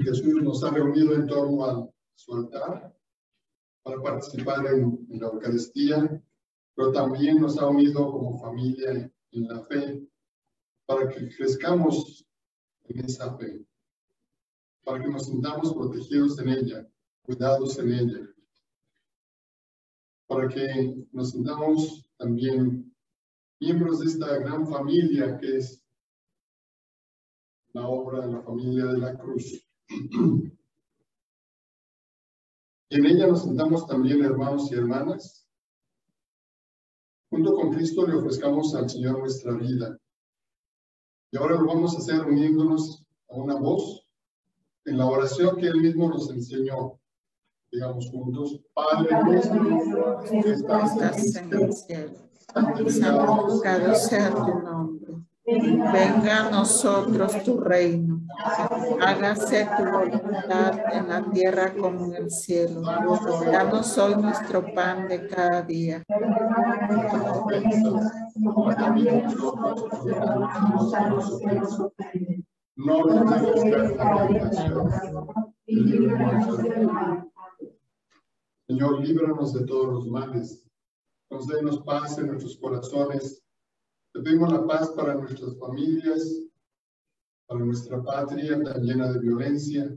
Jesús nos ha reunido en torno a su altar para participar en la Eucaristía, pero también nos ha unido como familia en la fe para que crezcamos en esa fe, para que nos sintamos protegidos en ella, cuidados en ella, para que nos sintamos también miembros de esta gran familia que es la obra de la familia de la cruz. Y en ella nos sintamos también hermanos y hermanas. Junto con Cristo le ofrezcamos al Señor nuestra vida. Y ahora lo vamos a hacer uniéndonos a una voz en la oración que Él mismo nos enseñó. Digamos juntos: Padre nuestro que estás en el cielo, santificado sea tu nombre. Venga a nosotros tu reino. Hágase tu voluntad en la tierra como en el cielo. Danos hoy nuestro pan de cada día. No nos dejes caer en la tentación. Señor, líbranos de todos los males. Concédenos paz en nuestros corazones. Te pedimos la paz para nuestras familias, para nuestra patria tan llena de violencia.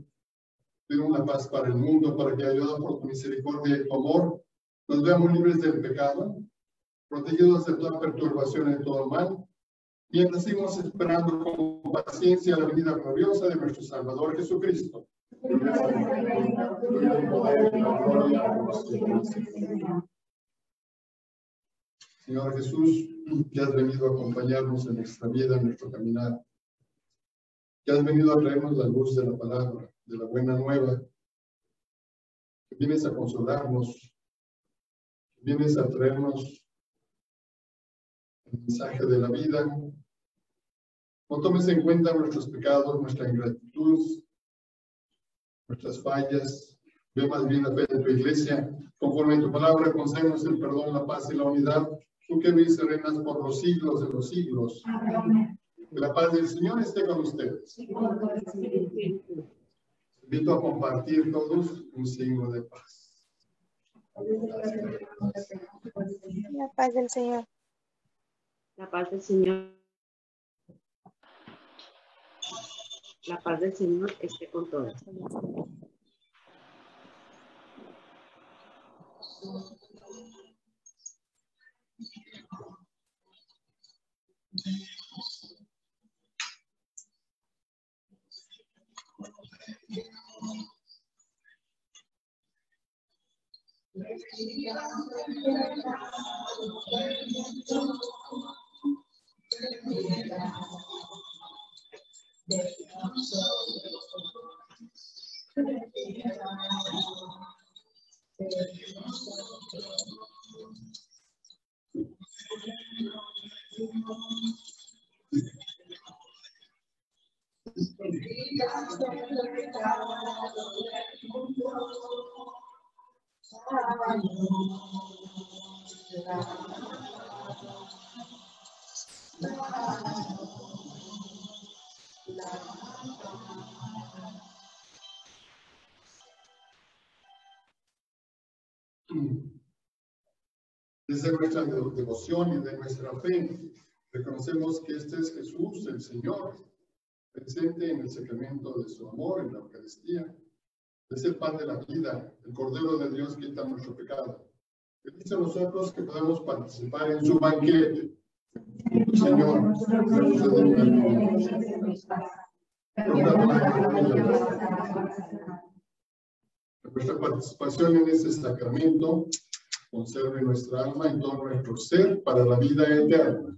Pedimos la paz para el mundo, para que, ayudado por tu misericordia y tu amor, nos veamos libres del pecado, protegidos de toda perturbación y de todo mal, mientras seguimos esperando con paciencia la venida gloriosa de nuestro Salvador Jesucristo. Señor Jesús, que has venido a acompañarnos en nuestra vida, en nuestro caminar, que has venido a traernos la luz de la palabra, de la buena nueva, que vienes a consolarnos, que vienes a traernos el mensaje de la vida. No tomes en cuenta nuestros pecados, nuestra ingratitud, nuestras fallas. Ve más bien la fe de tu iglesia. Conforme a tu palabra, concédenos el perdón, la paz y la unidad. Tú que vives y reinas por los siglos de los siglos. Que la paz del Señor esté con ustedes. Invito a compartir todos un signo de paz. La paz del Señor. La paz del Señor. La paz del Señor esté con todos. Desde nuestra devoción y de nuestra fe, reconocemos que este es Jesús, el Señor, presente en el sacramento de su amor, en la Eucaristía. Es el pan de la vida, el Cordero de Dios que quita nuestro pecado. Bendice a nosotros que podamos participar en su banquete. Señor, nuestra participación en este sacramento conserve nuestra alma y todo nuestro ser para la vida eterna.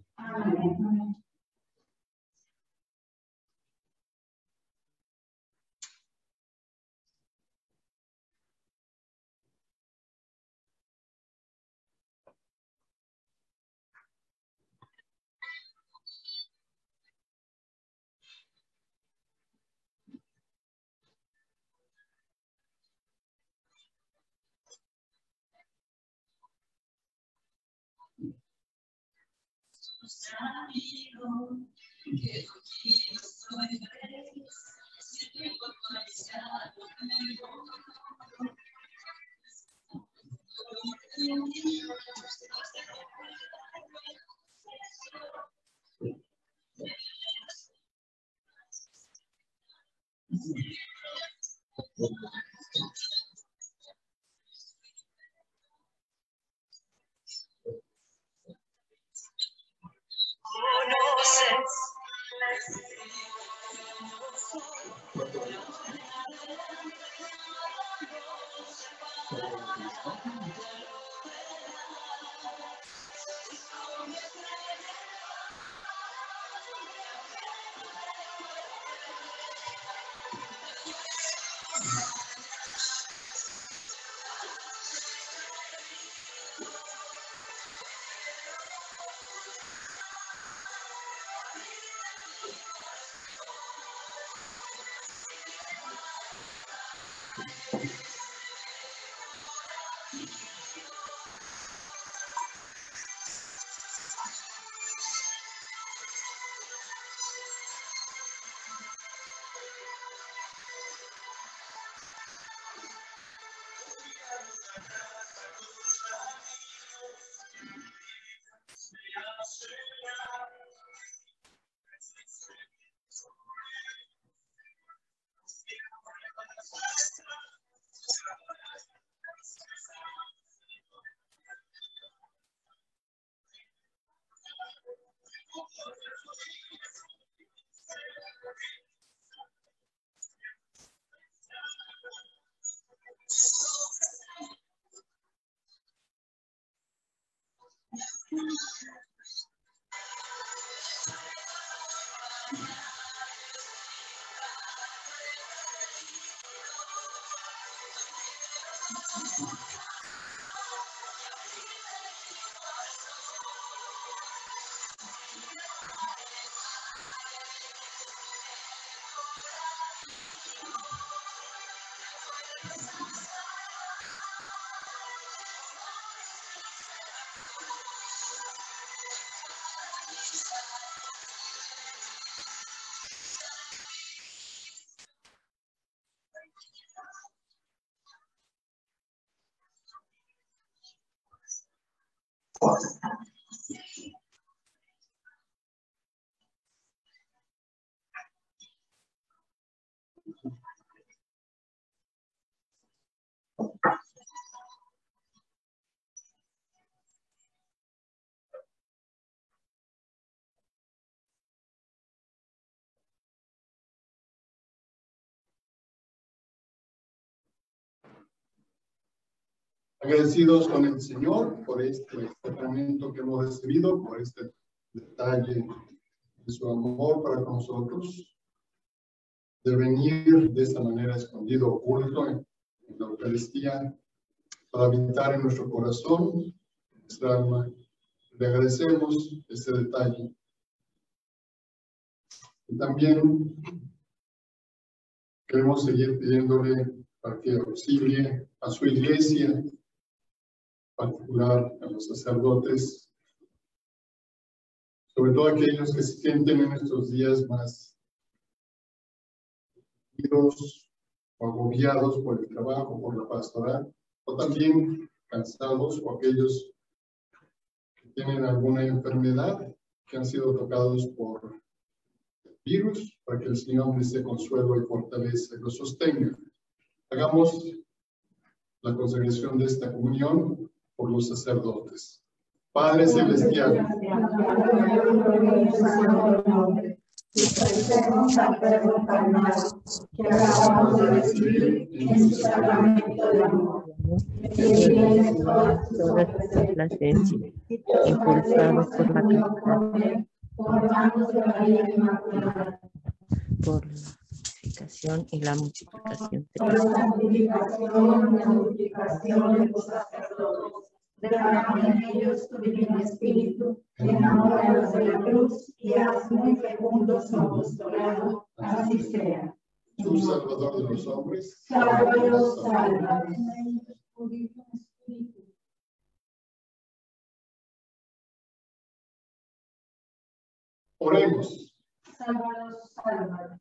Agradecidos con el Señor por este sacramento que hemos recibido, por este detalle de su amor para con nosotros, de venir de esta manera escondido, oculto en la Eucaristía, para habitar en nuestro corazón, nuestra alma. Le agradecemos este detalle. Y también queremos seguir pidiéndole para que auxilie a su iglesia, en particular a los sacerdotes, sobre todo aquellos que se sienten en estos días más o agobiados por el trabajo, por la pastoral, o también cansados, o aquellos que tienen alguna enfermedad, que han sido tocados por el virus, para que el Señor les dé consuelo y fortaleza y los sostenga. Hagamos la consagración de esta comunión por los sacerdotes. Padre Celestial, que acabamos de recibir en su sacramento de amor, que viene toda esta placencia, impulsados por la caridad, por manos de María Inmaculada, por la santificación y la multiplicación de los sacerdotes, derrama en ellos tu divino espíritu, enamóralos de la cruz y haz muy fecundos su apostolado, así sea. tú Salvador de los hombres, Sálvalos, sálvalos. Oremos. Sálvalos, sálvalos.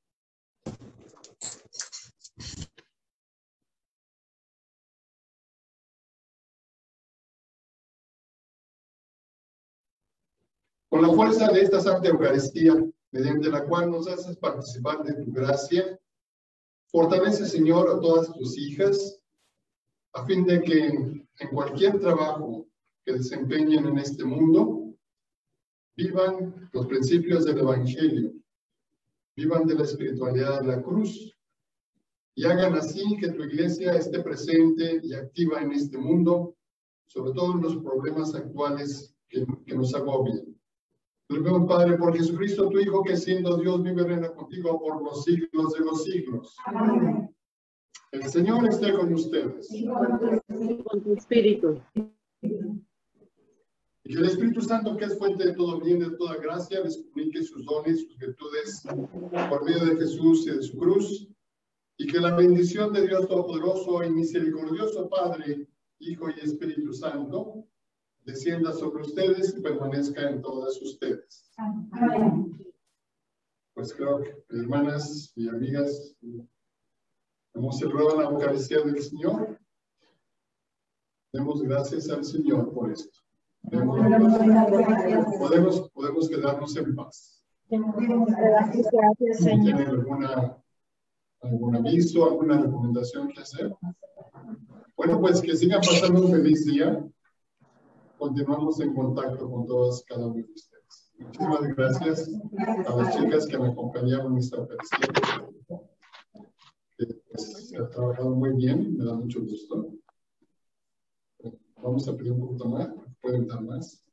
Con la fuerza de esta Santa Eucaristía, mediante la cual nos haces participar de tu gracia, fortalece, Señor, a todas tus hijas, a fin de que en cualquier trabajo que desempeñen en este mundo, vivan los principios del Evangelio, vivan de la espiritualidad de la cruz, y hagan así que tu iglesia esté presente y activa en este mundo, sobre todo en los problemas actuales que nos agobian. Te lo pido, Padre, por Jesucristo, tu Hijo, que siendo Dios vive y reina contigo por los siglos de los siglos. Amén. El Señor esté con ustedes. Y con tu espíritu. Y que el Espíritu Santo, que es fuente de todo bien, de toda gracia, les comunique sus dones, sus virtudes, por medio de Jesús y de su cruz. Y que la bendición de Dios Todopoderoso y misericordioso Padre, Hijo y Espíritu Santo, descienda sobre ustedes y permanezca en todas ustedes. Amén. Pues creo que, hermanas y amigas, hemos celebrado la Eucaristía del Señor. Demos gracias al Señor por esto. Podemos quedarnos en paz. Gracias, Si tienen algún aviso, alguna recomendación que hacer. Bueno, pues que sigan pasando un feliz día. Continuamos en contacto con todas, cada uno de ustedes. Muchísimas gracias a las chicas que me acompañaron en esta Eucaristía. Se ha trabajado muy bien, me da mucho gusto. Vamos a pedir un poquito más, pueden dar más.